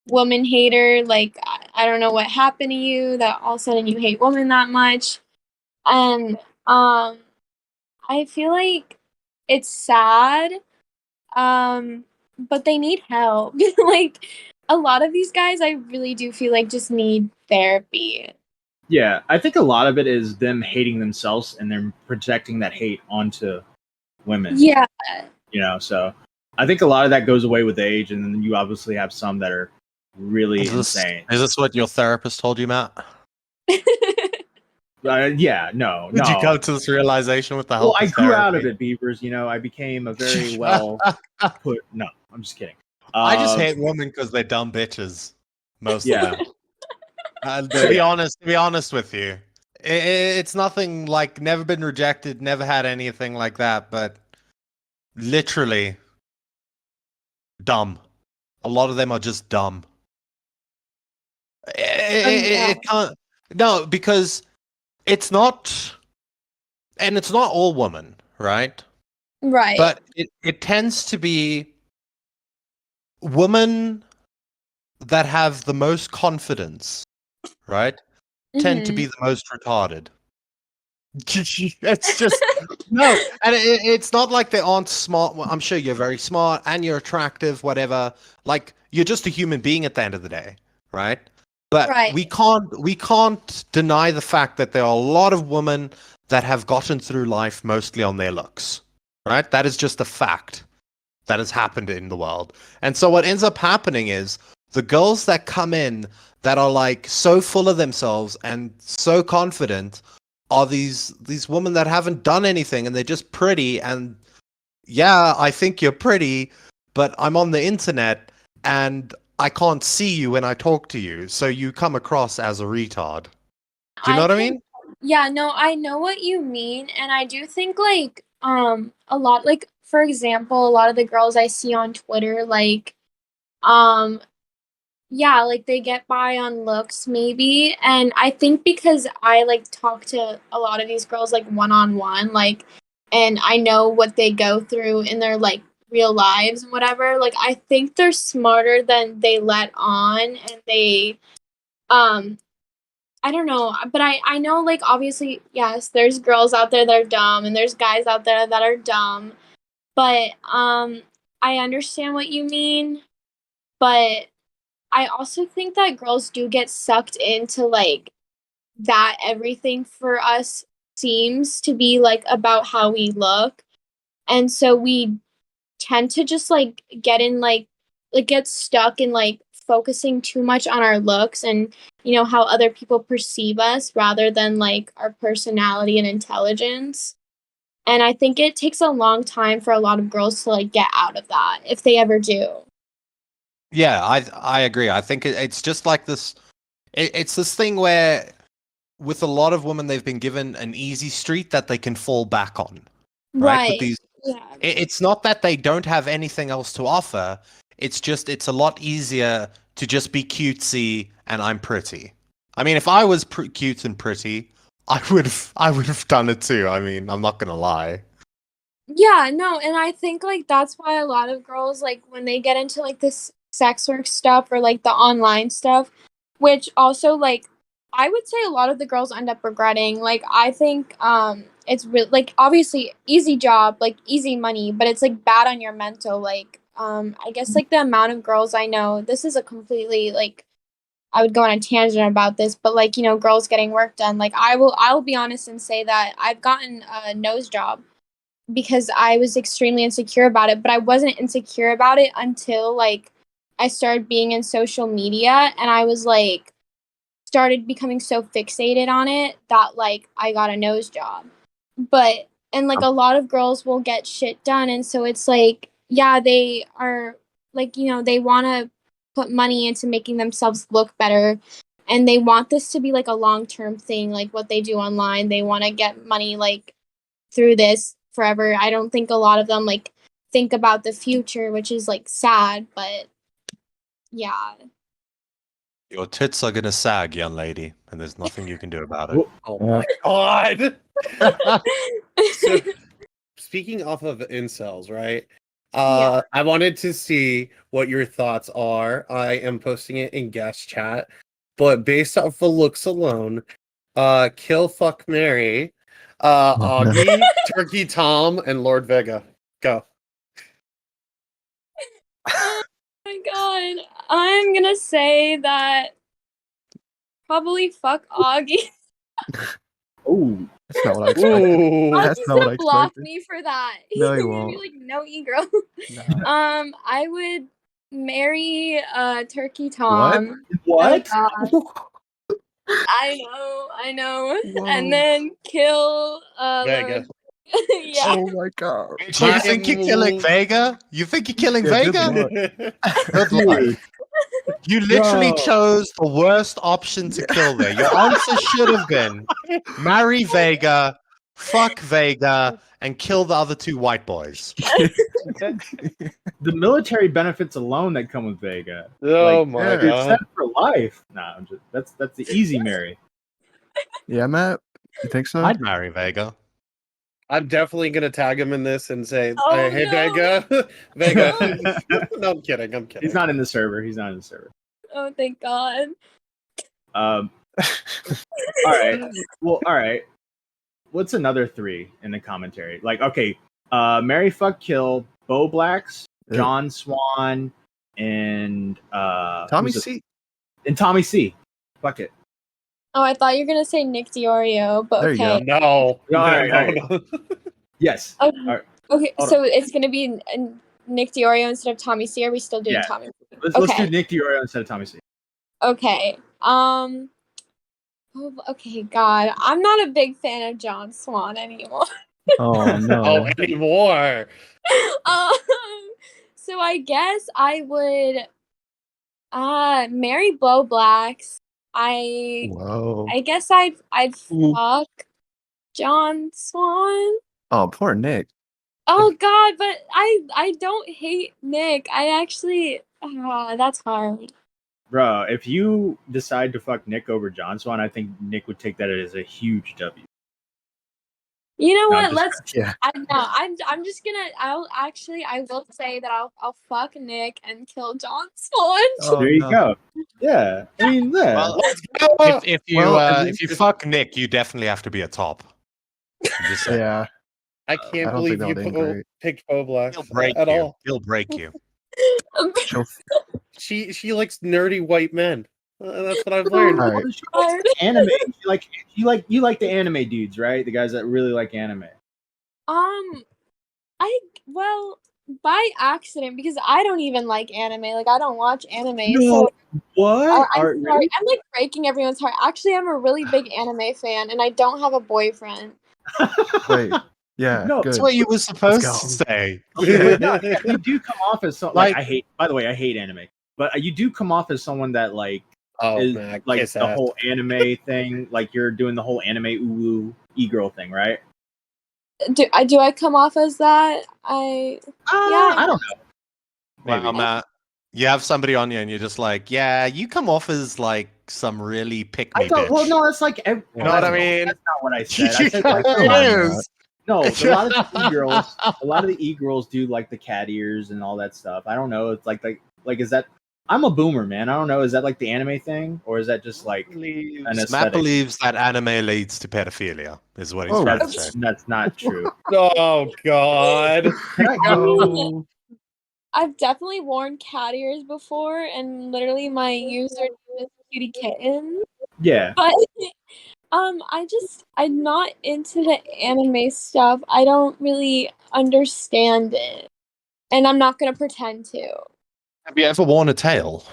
woman hater. Like I don't know what happened to you that all of a sudden you hate women that much. And I feel like it's sad. But they need help. Like a lot of these guys I really do feel like just need therapy. Yeah, I think a lot of it is them hating themselves and then projecting that hate onto women. Yeah. So I think a lot of that goes away with age, and then you obviously have some that are really insane. Is this what your therapist told you, Matt? Yeah, no. Did you come to this realization with the help Well, I of grew therapy? out of it, Beavers. I became a very well put. No, I'm just kidding. I just hate women because they're dumb bitches. Most Yeah. of them. To be honest with you, it's nothing like never been rejected, never had anything like that, but literally dumb. A lot of them are just dumb. It can't. No, because it's not, and it's not all women, right? Right. But it tends to be women that have the most confidence, right? Tend to Mhm. be the most retarded. It's just no, and it's not like they aren't smart. Well, I'm sure you're very smart and you're attractive, whatever. Like you're just a human being at the end of the day, right? But Right. we can't deny the fact that there are a lot of women that have gotten through life mostly on their looks, right? That is just a fact that has happened in the world. And so what ends up happening is the girls that come in that are like so full of themselves and so confident are these women that haven't done anything and they're just pretty and yeah, I think you're pretty, but I'm on the internet and I can't see you when I talk to you, so you come across as a retard. Do you know I what I can mean? Yeah, no, I know what you mean, and I do think like a lot, like for example, a lot of the girls I see on Twitter like um yeah, like they get by on looks maybe, and I think because I like talk to a lot of these girls like one on one, like, and I know what they go through in their like real lives and whatever, like I think they're smarter than they let on, and they um I don't know, but I know like obviously yes, there's girls out there that are dumb and there's guys out there that are dumb, but I understand what you mean, but I also think that girls do get sucked into like that everything for us seems to be like about how we look. And so we tend to just like get in like get stuck in like focusing too much on our looks and how other people perceive us rather than like our personality and intelligence. And I think it takes a long time for a lot of girls to like get out of that if they ever do. Yeah, I agree. I think it's just like this. It's this thing where with a lot of women, they've been given an easy street that they can fall back on, right? With Right. these, Yeah. it's not that they don't have anything else to offer. It's just it's a lot easier to just be cutesy and I'm pretty. I mean, if I was cute and pretty, I would have done it too. I mean, I'm not gonna lie. Yeah, no, and I think like that's why a lot of girls like when they get into like this sex work stuff or like the online stuff, which also like I would say a lot of the girls end up regretting. Like I think it's real like obviously easy job, like easy money, but it's like bad on your mental. Like I guess like the amount of girls I know, this is a completely like I would go on a tangent about this, but like, girls getting work done. Like I will be honest and say that I've gotten a nose job because I was extremely insecure about it, but I wasn't insecure about it until like I started being in social media and I was like started becoming so fixated on it that like I got a nose job. But and like a lot of girls will get shit done and so it's like yeah, they are like they want to put money into making themselves look better and they want this to be like a long-term thing like what they do online. They want to get money like through this forever. I don't think a lot of them like think about the future, which is like sad, but yeah. Your tits are gonna sag, young lady, and there's nothing you can do about it. Whoa. Oh my god. So speaking off of incels, right? Yeah. I wanted to see what your thoughts are. I am posting it in guest chat, but based off the looks alone, kill, fuck, marry, Augie, Turkey Tom, and Lord Vega. Go. Oh my god. I'm gonna say that probably fuck Augie. Oh, That's not what I expected. Ooh. That's Augie's not what I gonna block expected. me for that. No, He's he gonna be won't. like, no e-girl. Nah. I would marry Turkey What? Tom. Oh what? god. I know. And Whoa. then kill Vega. yeah. Oh my god. Do you think you're killing Vega? You think you're killing Yeah, good Vega? luck. Good luck. Dude, You literally bro. chose the worst option to kill there. Your answer should have been marry Vega, fuck Vega, and kill the other two white boys. The military benefits alone that come with Vega. Oh Like my Yeah. you're god. set for life. Nah, I'm just that's the easy marry. Yeah, Matt? You think so? I'd marry Vega. I'm definitely gonna tag him in this and say, Oh, "Hey, no. Vega, Vega." No, I'm kidding. I'm kidding. He's not in the server. Oh, thank God. All right. Well, all right. What's another 3 in the commentary? Like, okay, Mary Fuck Kill, Bo Blacks, Yeah. John Swan, and Tommy who's C. and Tommy C. Fuck it. Oh, I thought you were gonna say Nick Diorio, but There you okay. No. All right, No, all right. no. Yes. Okay, All right. okay, Hold so it's gonna be Nick Diorio instead of Tommy C. Are we still doing Yeah. Tommy C? Let's Okay. do Nick Diorio instead of Tommy C. Okay. Okay, God. I'm not a big fan of John Swan anymore. Oh no. Oh, anymore. um, so I guess I would marry Bo Blacks. Whoa. I guess I'd Ooh. fuck John Swan. Oh, poor Nick. Oh God, but I don't hate Nick. I actually that's hard. Bro, if you decide to fuck Nick over John Swan, I think Nick would take that as a huge W. You know No, I'm what? just- Let's. Yeah. I'm just gonna. I will say that I'll fuck Nick and kill John Swan. Oh, there you no. go. Yeah. I mean, yeah. Well, Let's go. if you Well, at if you least- fuck Nick, you definitely have to be a top. I'm just saying. Yeah. I can't I don't think believe you that would end great. picked Bo Black He'll break at you. all. He'll break you. She'll She likes nerdy white men. That's what I've learned. All right. She likes anime. You like the anime dudes, right? The guys that really like anime. Well, by accident because I don't even like anime. Like I don't watch anime. No. So What? I'm sorry. I'm like breaking everyone's heart. Actually, I'm a really big anime fan, and I don't have a boyfriend. Wait. Yeah. No, Good. That's what you were supposed go. to say. Okay, but no, yeah, you do come off as Like- I hate. By the way, I hate anime, but you do come off as someone that like Oh is man, like kiss the ass. whole anime thing. Like you're doing the whole anime e-girl thing, right? Do I come off as that? Yeah. I don't know. Maybe. Wow, Matt, you have somebody on you, and you're just like, yeah, you come off as like some really pick me I thought. bitch. Well, no, that's like. You know what I mean? That's not what I said. I said like, Come on, it Matt. is. no. A lot of the e-girls, do like the cat ears and all that stuff. I don't know. It's like is that? I'm a boomer, man. I don't know. Is that like the anime thing, or is that just like an Matt aesthetic? believes that anime leads to pedophilia, is what he's Oh. trying to say. That's not true. Oh god. Can I go? I've definitely worn cat ears before, and literally my username is Qtkittn. Yeah. But I'm not into the anime stuff. I don't really understand it, and I'm not gonna pretend to. Have you ever worn a tail?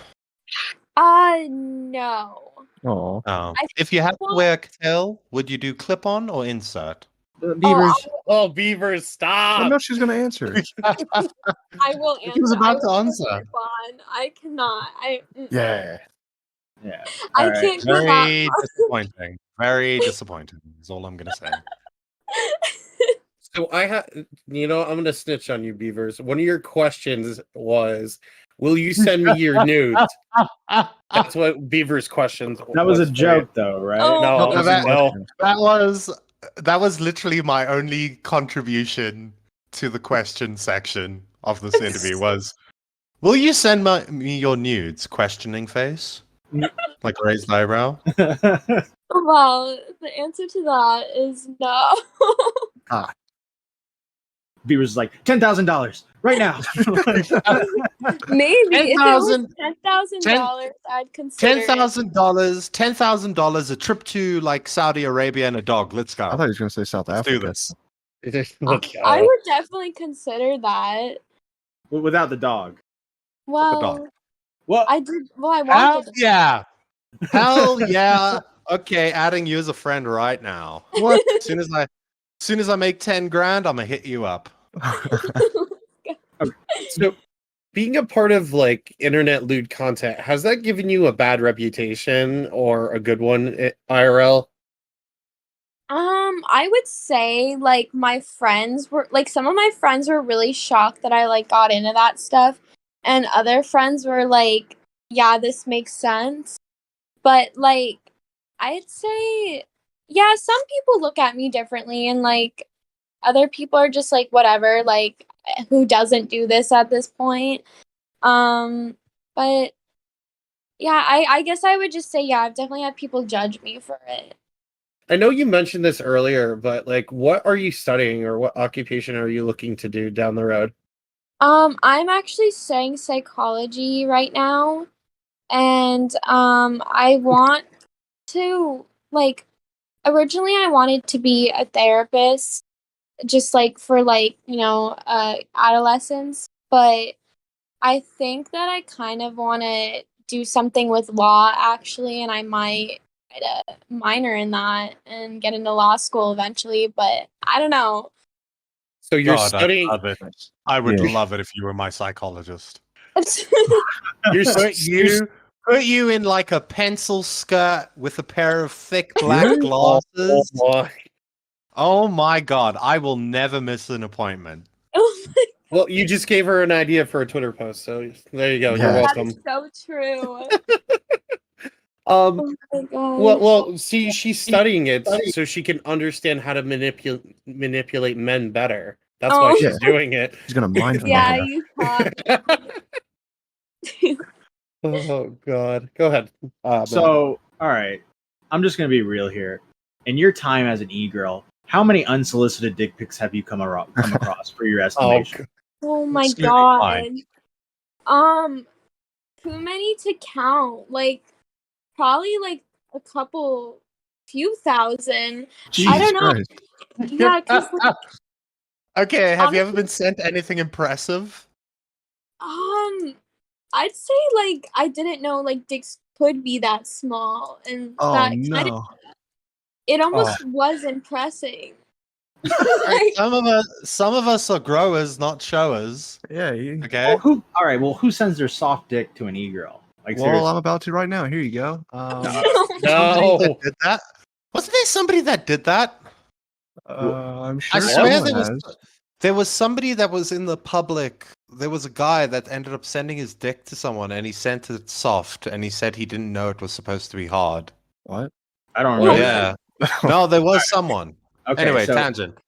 No. Oh. Oh. If you had to wear a tail, would you do clip-on or insert? Beavers. Oh, Beavers, I stop. know she's gonna answer. I will answer. He was about to I will answer. respond. I cannot. Yeah. Yeah. I All right. can't go Very that disappointing. Very disappointing is all I'm gonna say. So I have, I'm gonna snitch on you, Beavers. One of your questions was, "Will you send me your nudes?" That's what Beavers' questions. That was a for you. joke, though, right? Oh. No, No, that- no. That was literally my only contribution to the question section of this interview was, will you send me your nudes? Questioning face. Like raised eyebrow. Well, the answer to that is no. Beavers is like $10,000 right now. Maybe if it was $10,000 $10,000, I'd consider it. $10,000, a trip to like Saudi Arabia and a dog. Let's go. I thought he was gonna say South Let's do Africa. this. Look, I would definitely consider that. Without the dog. Well, dog. Well, I did. Well, I Hell wanted. yeah. Hell yeah. Okay, adding you as a friend right now. What? As soon as I make 10 grand, I'm gonna hit you up. So, being a part of like internet lewd content, has that given you a bad reputation or a good one IRL? I would say like my friends were like some of my friends were really shocked that I like got into that stuff, and other friends were like, "Yeah, this makes sense." But like, I'd say, yeah, some people look at me differently, and like, other people are just like whatever, like who doesn't do this at this point. But yeah, I guess I would just say yeah, I've definitely had people judge me for it. I know you mentioned this earlier, but like, what are you studying or what occupation are you looking to do down the road? I'm actually studying psychology right now, and I want to like originally I wanted to be a therapist just like for like, adolescents, but I think that I kind of want to do something with law actually, and I might try to minor in that and get into law school eventually, but I don't know. So you're God, I'd studying. love it. I would Yeah. love it if you were my psychologist. You're Put you in like a pencil skirt with a pair of thick black Really? glasses. my. Oh my god, I will never miss an appointment. Oh my Well, you just gave her an idea for a Twitter post, so there you go. Yeah. You're God, that welcome. is so true. Um. Oh my Well, god. well. See, she's studying it so she can understand how to manipulate men better. That's why Oh. she's doing it. He's gonna mind fuck Yeah, her. you thought. Oh God. Go ahead. Matt. So, all right, I'm just gonna be real here. In your time as an e-girl, how many unsolicited dick pics have you come across for your Oh, estimation? Oh my Excuse me, god. fine. Too many to count. Like probably like a few thousand. Jesus don't know. Christ. Yeah, cuz Okay, have you ever honestly, been sent anything impressive? I'd say like I didn't know like dicks could be that small, and Oh that kind of no. it Oh. almost was impressing. Alright, some of us are growers, not showers. Yeah. You... Okay. Who sends their soft dick to an e-girl? Like Well, seriously. I'm about to right now. Here you go. Somebody that No. did that? Wasn't there somebody that did that? I'm I sure swear someone has. there was somebody that was in the public. There was a guy that ended up sending his dick to someone, and he sent it soft, and he said he didn't know it was supposed to be hard. What? I don't What? remember. Yeah. No, there was someone. Okay, Anyway, so tangent.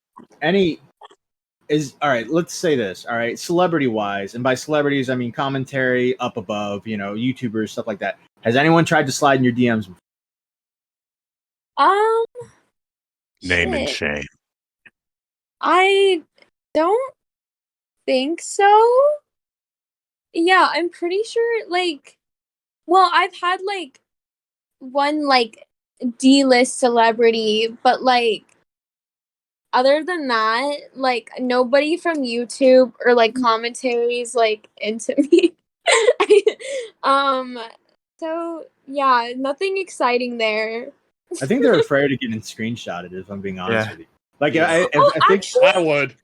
all right, let's say this. All right, celebrity wise, and by celebrities I mean commentary up above, YouTubers, stuff like that. Has anyone tried to slide in your DMs? Um Name and shit. shame. I don't think so. Yeah, I'm pretty sure like well, I've had like one like D-list celebrity, but like other than that, like nobody from YouTube or like commentaries like into me. um so yeah, nothing exciting there. I think they're afraid of getting screenshotted. If I'm being honest Yeah. with you, like Yeah. I think Actually, I would.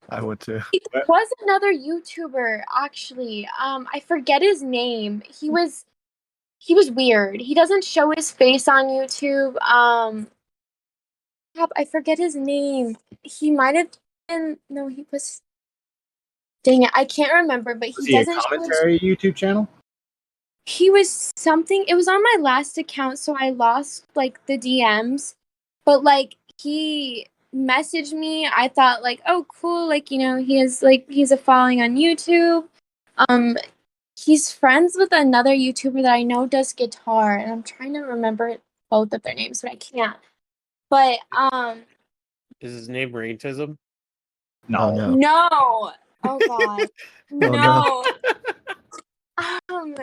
I would too. there was another YouTuber actually. I forget his name. He was weird. He doesn't show his face on YouTube. I forget his name. He might have been no, he was dang it, I can't remember, but was he he a doesn't show his commentary YouTube channel? he was something it was on my last account, so I lost like the DMs. But like he messaged me. I thought like, oh cool, like he's a following on YouTube. Um he's friends with another YouTuber that I know does guitar, and I'm trying to remember both of their names, but I can't. But Is his name Raintism? No. Oh no. no. Oh god. no. No.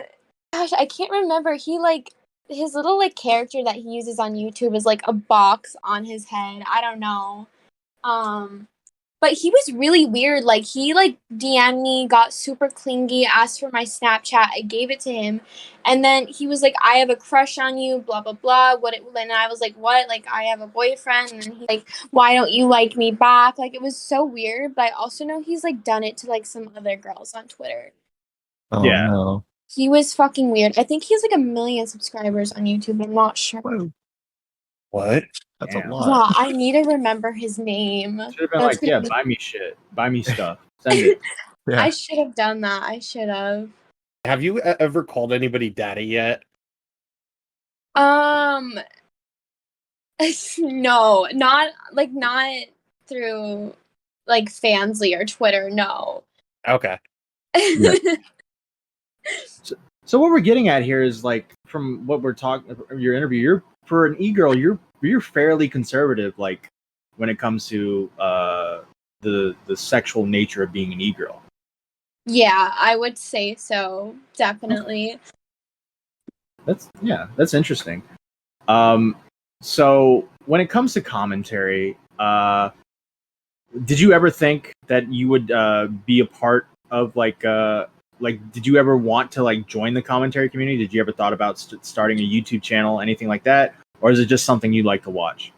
Gosh, I can't remember. He like his little like character that he uses on YouTube is like a box on his head. I don't know. But he was really weird. Like he like DM'd me, got super clingy, asked for my Snapchat. I gave it to him, and then he was like, "I have a crush on you." Blah blah blah. And I was like, "What?" Like I have a boyfriend, and he's like, "Why don't you like me back?" Like it was so weird. But I also know he's like done it to like some other girls on Twitter. Oh Yeah. no. He was fucking weird. I think he has like 1 million subscribers on YouTube. I'm not sure. Whoa, What? that's Damn. a lot. Yeah, I need to remember his name. Should have been That's like, yeah, gonna buy me shit, buy me stuff, send it. Yeah. I should have done that. I should have. Have you ever called anybody daddy yet? No, not through like Fansly or Twitter. No. Okay. Yeah. So what we're getting at here is like from what we're talking your interview, you're for an e-girl, you're fairly conservative, like when it comes to the sexual nature of being an e-girl. Yeah, I would say so. Definitely. That's interesting. So when it comes to commentary, did you ever think that you would be a part of like did you ever want to like join the commentary community? Did you ever thought about starting a YouTube channel, anything like that, or is it just something you like to watch?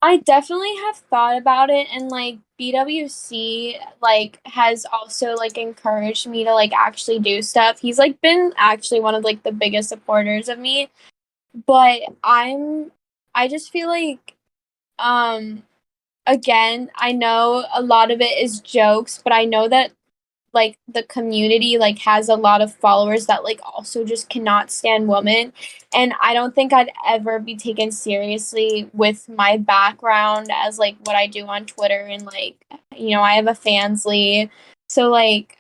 I definitely have thought about it, and like BWC like has also like encouraged me to like actually do stuff. He's like been actually one of like the biggest supporters of me. But I just feel like again, I know a lot of it is jokes, but I know that like the community like has a lot of followers that like also just cannot stand women, and I don't think I'd ever be taken seriously with my background as like what I do on Twitter, and like I have a fansly, so like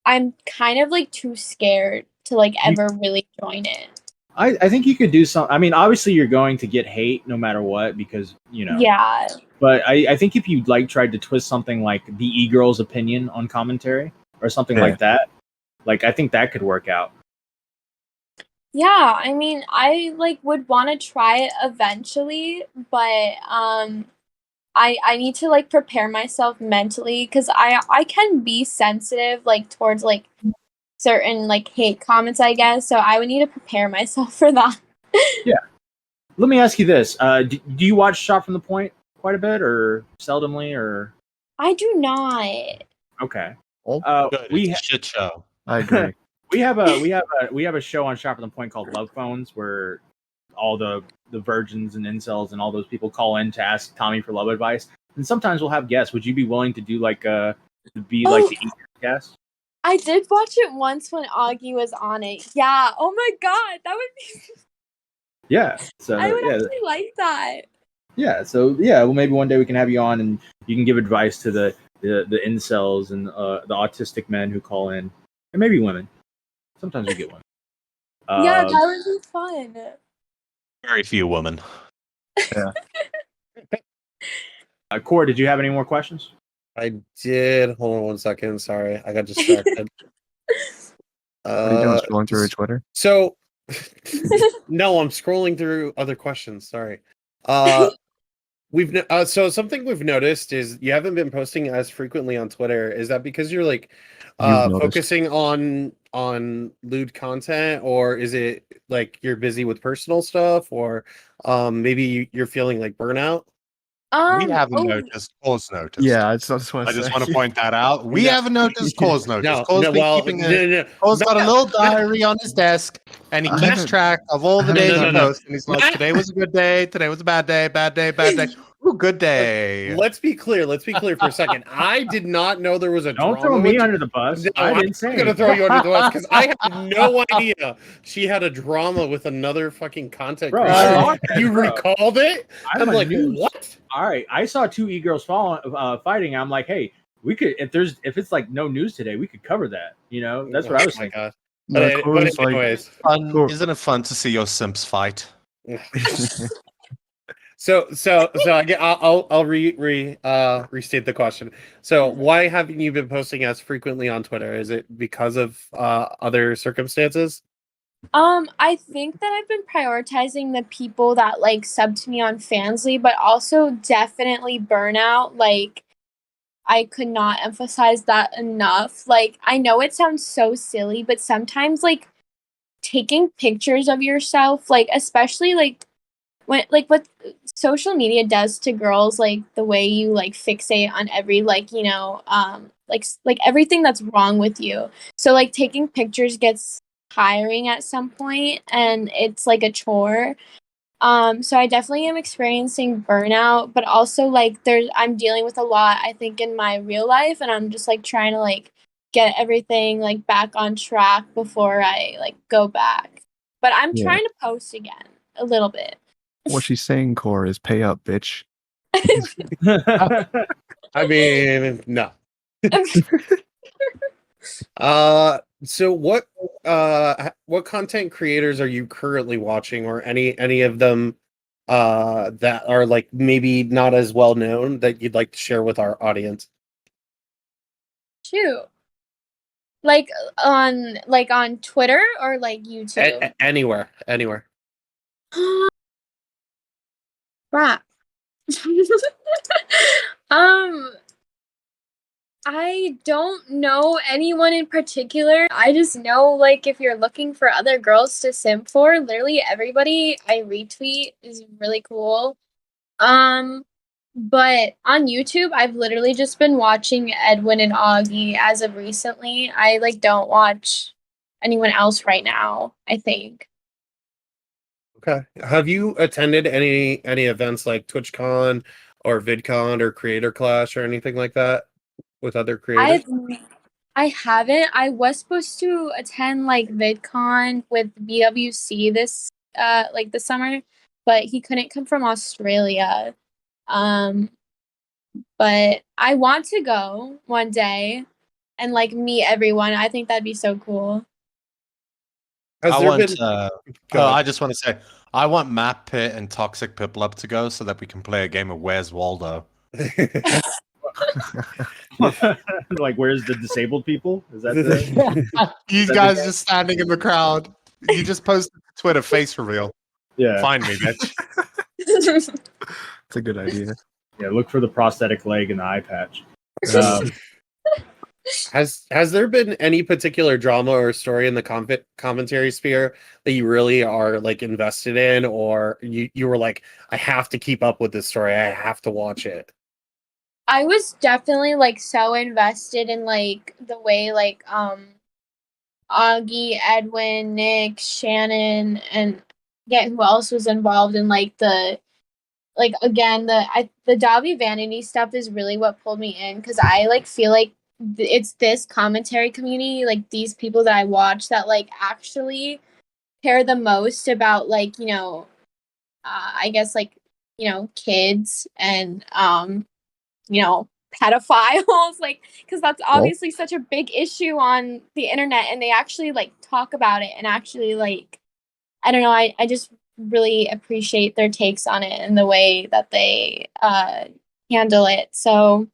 I'm kind of like too scared to like ever really join it. I think you could do some. I mean, obviously you're going to get hate no matter what because Yeah. But I think if you like tried to twist something like the e-girl's opinion on commentary or something like that, like I think that could work out. Yeah, I mean, I like would want to try it eventually, but I need to like prepare myself mentally because I can be sensitive like towards like certain like hate comments, I guess. So I would need to prepare myself for that. Yeah. Let me ask you this: do you watch Shot from the Point quite a bit, or seldomly, or? I do not. Okay. Good. We It's a shit show. I agree. we have a show on Shot from the Point called Love Phones where all the virgins and incels and all those people call in to ask Tommy for love advice. And sometimes we'll have guests. Would you be willing to do like to be like the guest? I did watch it once when Augie was on it. Yeah. Oh my god, that would be. Yeah. So I would actually like that. Yeah. So yeah. Well, maybe one day we can have you on and you can give advice to the incels and the autistic men who call in, and maybe women. Sometimes we get women. Yeah, that would be fun. Very few women. Yeah. Core, did you have any more questions? I did. Hold on 1 second. Sorry, I got distracted. What are you doing? Scrolling through your Twitter? So, no, I'm scrolling through other questions. Sorry. So something we've noticed is you haven't been posting as frequently on Twitter. Is that because you're like focusing on lewd content, or is it like you're busy with personal stuff, or maybe you're feeling like burnout? We haven't noticed. Cole's noticed. Yeah, I just want I to just say. want to point that out. We haven't noticed. Cole's noticed. No, Cole's no, been well, keeping no. Cole's got a little diary on his desk, and he I keeps haven't- track of all the I days haven't he done- posts. And he's like, today was a good day. Today was a bad day. Bad day. Bad day. Ooh, good day. Let's be clear. Let's be clear for a second. I did not know there was a Don't drama throw me with- under the bus. No, I I'm didn't say going to anything. throw you under the bus because I had no idea she had a drama with another fucking content Bro, creator. I watched it, You bro. recalled it? I'm I'm a like, news- what? All right, I saw two e-girls fighting. I'm like, hey, we could if it's like no news today, we could cover that. That's what I was Oh my thinking. God. No, But, Corey's like, anyways, Cool. Isn't it fun to see your simps fight? so I'll restate the question. So why haven't you been posting as frequently on Twitter? Is it because of other circumstances? I think that I've been prioritizing the people that like sub to me on Fansly, but also definitely burnout. Like, I could not emphasize that enough. Like, I know it sounds so silly, but sometimes like taking pictures of yourself, like especially like when like what social media does to girls, like the way you like fixate on every like like everything that's wrong with you. So like taking pictures gets tiring at some point, and it's like a chore. So I definitely am experiencing burnout, but also like I'm dealing with a lot, I think, in my real life, and I'm just like trying to like get everything like back on track before I like go back. But I'm Yeah. trying to post again a little bit. What she's saying, Core, is pay up, bitch. I mean, no. So what content creators are you currently watching, or any of them that are like maybe not as well known that you'd like to share with our audience? Shoot. Like on Twitter or like YouTube? Anywhere. Crap. um I don't know anyone in particular. I just know, like, if you're looking for other girls to simp for, literally everybody I retweet is really cool. Um, but on YouTube, I've literally just been watching Edwin and Augie as of recently. I like don't watch anyone else right now, I think. Okay. Have you attended any events like TwitchCon or VidCon or Creator Clash or anything like that with other creators? I haven't. I was supposed to attend like VidCon with BWC this summer, but he couldn't come from Australia. Um but I want to go one day and like meet everyone. I think that'd be so cool. Has I there want. been Oh, Go I just want to say, I want Matt Pitt and Toxic Piplup to go so that we can play a game of Where's Waldo. ahead. Like, where's the disabled people? Is that the? You That'd be guys great. just standing in the crowd. You just posted to Twitter face reveal. Yeah. Find me, bitch. It's a good idea. Yeah. Look for the prosthetic leg and the eye patch. Um, Has there been any particular drama or story in the commentary sphere that you really are like invested in, or you were like, I have to keep up with this story, I have to watch it? I was definitely like so invested in like the way like Augie, Edwin, Nick, Shannon, and get who else was involved in like the like again the Dobby Vanity stuff is really what pulled me in because I like feel like it's this commentary community, like these people that I watch that like actually care the most about like I guess like kids and pedophiles, like because that's Well, obviously such a big issue on the internet, and they actually like talk about it and actually like I don't know, I just really appreciate their takes on it and the way that they handle it. So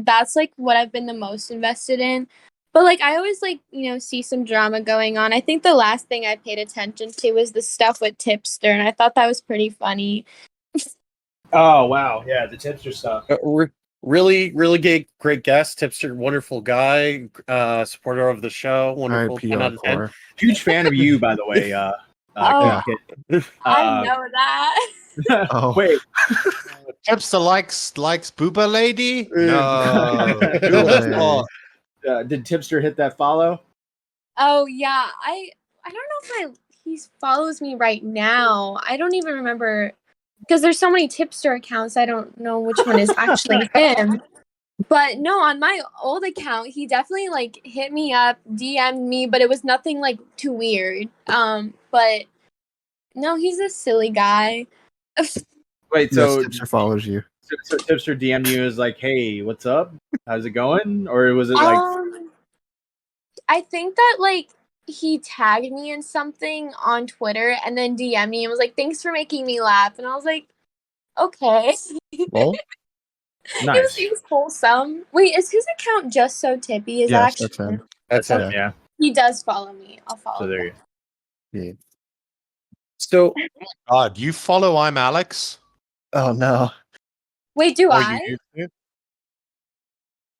that's like what I've been the most invested in. But like I always like, see some drama going on. I think the last thing I paid attention to was the stuff with Tipster, and I thought that was pretty funny. oh wow, yeah, the tipster stuff. Really great guest, tipster, wonderful guy, supporter of the show, wonderful, 10 out of 10. Core. Huge fan of you, by the way. Oh, Qtkittn. I know that. Oh, Wait, Tipster likes Booba Lady? No. No. Who would have way. thought? did Tipster hit that follow? Oh yeah, I don't know if he follows me right now. I don't even remember because there's so many tipster accounts. I don't know which one is actually him. But no, on my old account, he definitely like hit me up, DM'd me, but it was nothing like too weird. But no, he's a silly guy. Wait, Yes, so, Tipster follows you. so Tipster DM'd you as like, hey, what's up? How's it going? Or was it like, I think that like he tagged me in something on Twitter and then DM'd me and was like, "Thanks for making me laugh," and I was like, "Okay." Well, nice? It was wholesome. Wait, is his account just so tippy? Is that yes, actually that's him. That's That's it. him, yeah. He does follow me. I'll follow. So there him. you Yeah. So God, you follow I'm Alex? Oh no. Wait, do Or I? you used to?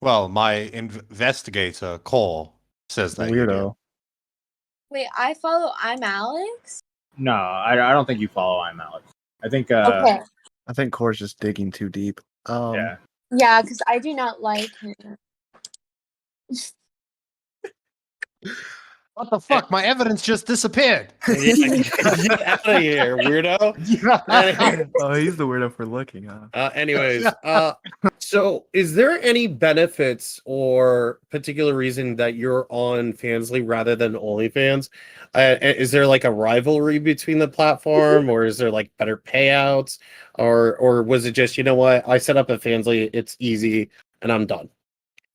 Well, my investigator, Cole, says that you do. Weirdo. Wait, I follow. I'm Alex. No, I don't think you follow I'm Alex. I think Okay. I think Core's just digging too deep. yeah. Yeah, because I do not like him. What the fuck? My evidence just disappeared. Get out of here, weirdo. Oh, he's the weirdo for looking, huh? Anyways, so is there any benefits or particular reason that you're on Fansly rather than OnlyFans? Is there like a rivalry between the platform, or is there like better payouts, or was it just, you know what, I set up a Fansly, it's easy, and I'm done?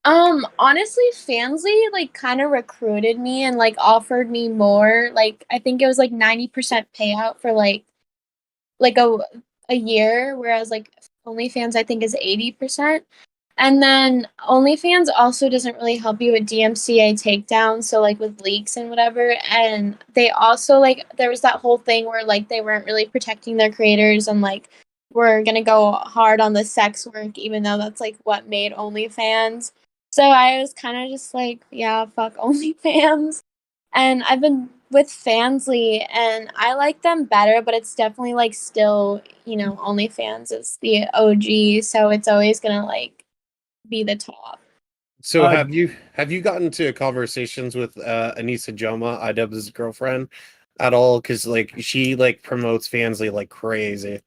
Honestly, Fansly like kind of recruited me and like offered me more. Like I think it was like 90% payout for like a year, whereas like OnlyFans I think is 80%. And then OnlyFans also doesn't really help you with DMCA takedowns, so like with leaks and whatever. And they also like there was that whole thing where like they weren't really protecting their creators and like we're gonna go hard on the sex work, even though that's like what made OnlyFans. So I was kind of just like, yeah, fuck OnlyFans. And I've been with Fansly and I like them better, but it's definitely like still, OnlyFans is the OG, so it's always gonna like be the top. So Uh, have you gotten to conversations with Anissa Joma, IW's girlfriend, at all? Because like she like promotes Fansly like crazy.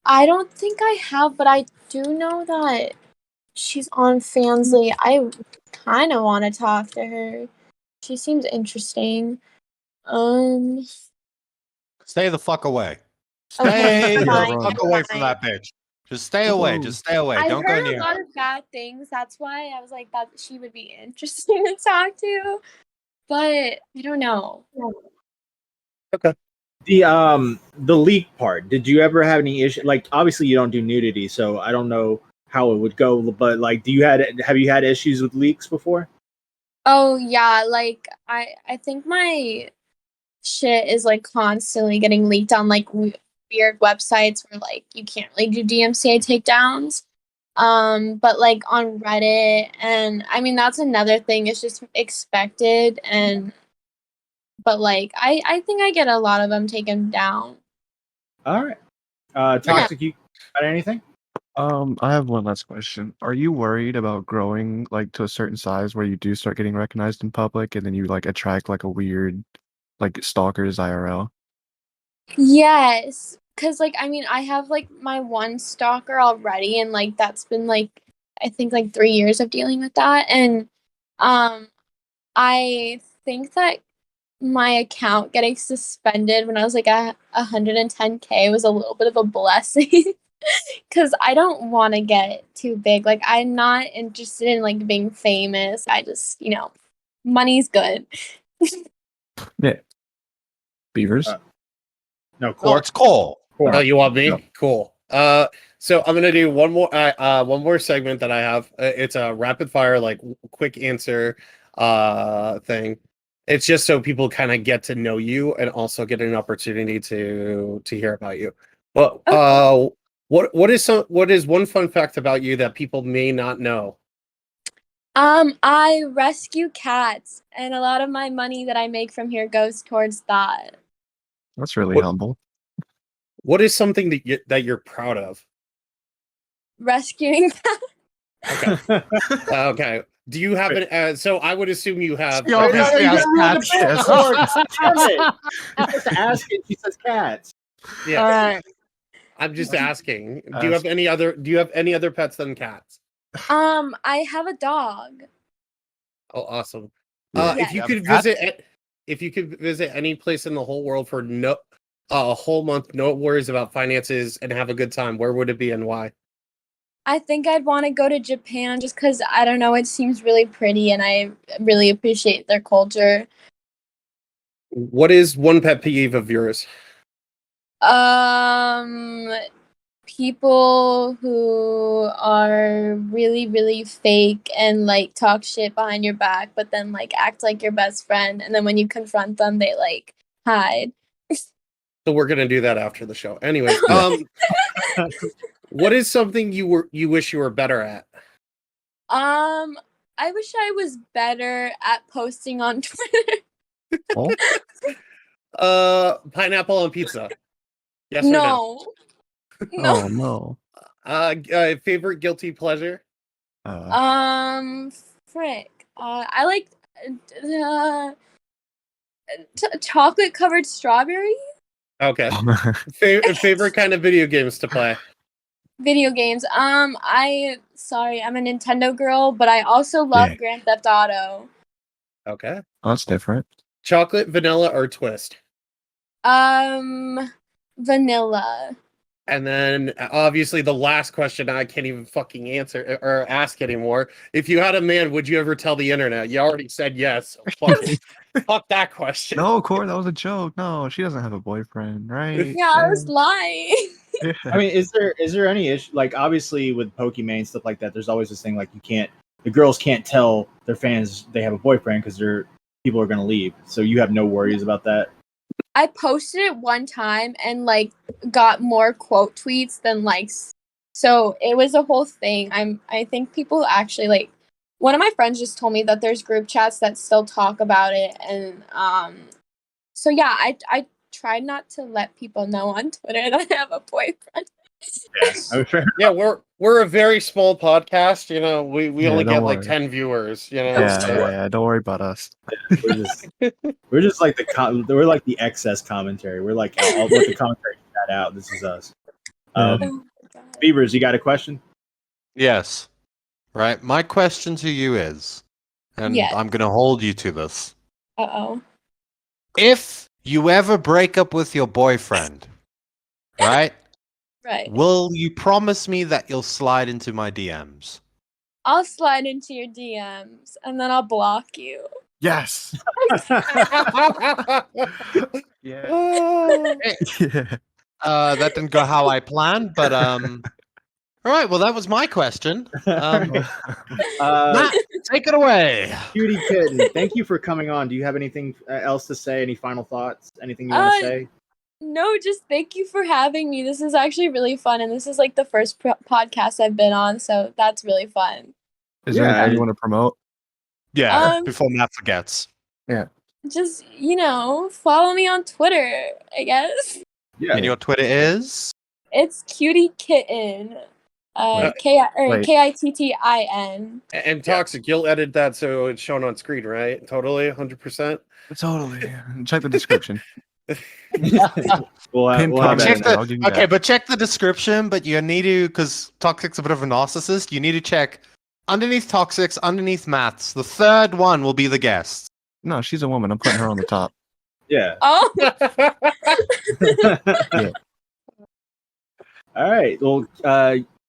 I don't think I have, but I do know that she's on Fansly. I kind of want to talk to her. She seems interesting. Um, Stay the fuck away. Okay, Stay the fine, fuck away from fine. that bitch. Just stay away. Just stay away. I Don't go heard near a her. lot of bad things. That's why I was like that she would be interesting to talk to. But I don't know. The leak part. Did you ever have any issue? Like, obviously you don't do nudity, so I don't know how it would go. But like, have you had issues with leaks before? Oh yeah, like I think my shit is like constantly getting leaked on like weird websites where like you can't really do DMCA takedowns. But like on Reddit, and I mean that's another thing. It's just expected, and but like I think I get a lot of them taken down. All right. Yeah. Toxic, you got anything? I have one last question. Are you worried about growing like to a certain size where you do start getting recognized in public and then you like attract like a weird like stalkers IRL? Yes, because like I mean I have like my one stalker already, and like that's been like I think like 3 years of dealing with that, and um I think that my account getting suspended when I was like a 110K was a little bit of a blessing because I don't want to get too big. Like I'm not interested in like being famous. I just money's good. Yeah. Beavers? No, No, Core. it's Cole. Core. Oh, you want me? Yep. Cool. So I'm gonna do one more segment that I have. It's a rapid fire, like quick answer, thing. It's just so people kind of get to know you and also get an opportunity to hear about you. But Okay. what is one fun fact about you that people may not know? I rescue cats, and a lot of my money that I make from here goes towards that. That's really What humble. what is something that you're proud of? Rescuing Okay. Okay. Do you have an? So I would assume you have. She like, obviously you has gotta cats. ruin the bit, Yes. Core. Damn it. You're supposed to ask it. She says cats. Yeah. Alright. I'm just asking. Do you Ask. have any other? Do you have any other pets than cats? I have a dog. Oh, awesome. Yeah. If you Yeah, could cats? visit any place in the whole world for a whole month, no worries about finances, and have a good time, where would it be and why? I think I'd want to go to Japan just because I don't know, it seems really pretty and I really appreciate their culture. What is one pet peeve of yours? Um, People who are really, really fake and like talk shit behind your back, but then like act like your best friend, and then when you confront them, they like hide. So we're gonna do that after the show. Anyways, what is something you wish you were better at? I wish I was better at posting on Twitter. Oh, Pineapple on pizza. Yes or no? No. oh no. Favorite guilty pleasure? Uh, Frick. I like chocolate covered strawberry. Okay. Favorite kind of video games to play? Video games. I'm a Nintendo girl, but I also love Yeah. Grand Theft Auto. Okay. Oh, that's different. Chocolate, vanilla, or twist? Vanilla. And then obviously the last question I can't even fucking answer or ask anymore. If you had a man, would you ever tell the internet? You already said yes. So fuck that question. No, Core, that was a joke. No, she doesn't have a boyfriend, right? Yeah, I was lying. Yeah. I mean, is there any issue? Like, obviously, with Pokemon and stuff like that, there's always this thing like the girls can't tell their fans they have a boyfriend because people are gonna leave. So you have no worries about that. I posted it one time and like got more quote tweets than likes. So it was a whole thing. I think people actually like one of my friends just told me that there's group chats that still talk about it, and so yeah, I tried not to let people know on Twitter that I have a boyfriend. Yeah, we're a very small podcast. You know, we Yeah, only don't get like worry. 10 viewers. You know, Yeah, don't worry about us. We're just like we're like the excess commentary. We're like I'll let the commentary chat out. This is us. Oh my God. Beavers, you got a question? Yes. Right. My question to you is, and Yes. I'm going to hold you to this. Uh-oh. If you ever break up with your boyfriend, right? Right. Will you promise me that you'll slide into my DMs? I'll slide into your DMs and then I'll block you. Yes. Yeah. Yeah. That didn't go how I planned, but all right, well that was my question. Matt, take it away. Qtkittn, thank you for coming on. Do you have anything else to say? Any final thoughts? Anything you want to say? No, just thank you for having me. This is actually really fun, and this is like the first podcast I've been on, so that's really fun. Is there anything Yeah, you want to promote? Yeah, before Matt forgets. Just, follow me on Twitter, I guess. Yeah. And your Twitter is? It's Qtkittn. Wait. Kitttin. And Toxic, you'll edit that so it's shown on screen, right? Totally, 100%. Totally. Check the description. We'll Pin have comment. that. I'll give you Okay, that. but check the description, but you need to, because Toxic's a bit of a narcissist, you need to check underneath Toxic's, underneath Matt's. The third one will be the guest. No, she's a woman. I'm putting her on the top. Yeah. Oh, Yeah. All right. Well,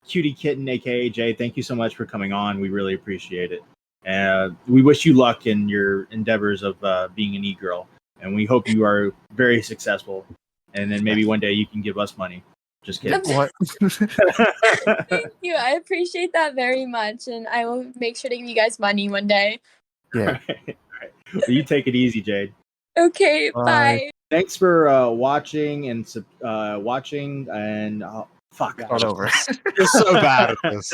Qtkittn, aka Jay, thank you so much for coming on. We really appreciate it. And we wish you luck in your endeavors of being an e-girl. And we hope you are very successful. And then maybe one day you can give us money. Just kidding. What? thank you. I appreciate that very much, and I will make sure to give you guys money one day. Yeah. All right. Well, you take it easy, Jade. Okay, Bye. bye. Thanks for watching and fuck. Start over. You're so bad at this.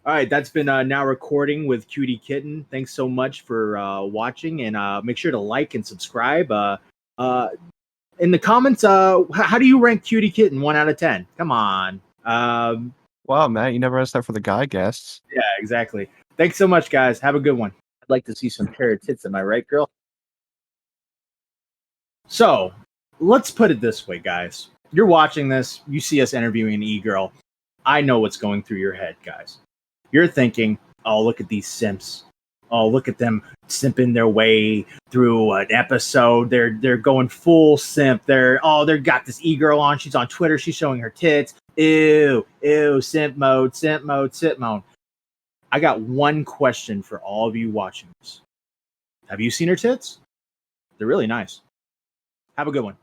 All right, that's been now recording with Qtkittn. Thanks so much for watching, and make sure to like and subscribe. In the comments, how do you rank Qtkittn 1 out of 10? Come on. Wow, Matt, you never asked that for the guy guests. Yeah, exactly. Thanks so much, guys. Have a good one. I'd like to see some pair of tits. Am I right, girl? So, let's put it this way, guys. You're watching this. You see us interviewing an e-girl. I know what's going through your head, guys. You're thinking, oh, look at these simps. Oh, look at them simping their way through an episode. They're going full simp. They've got this e-girl on. She's on Twitter. She's showing her tits. Ew, simp mode, simp mode, simp mode. I got one question for all of you watching this. Have you seen her tits? They're really nice. Have a good one.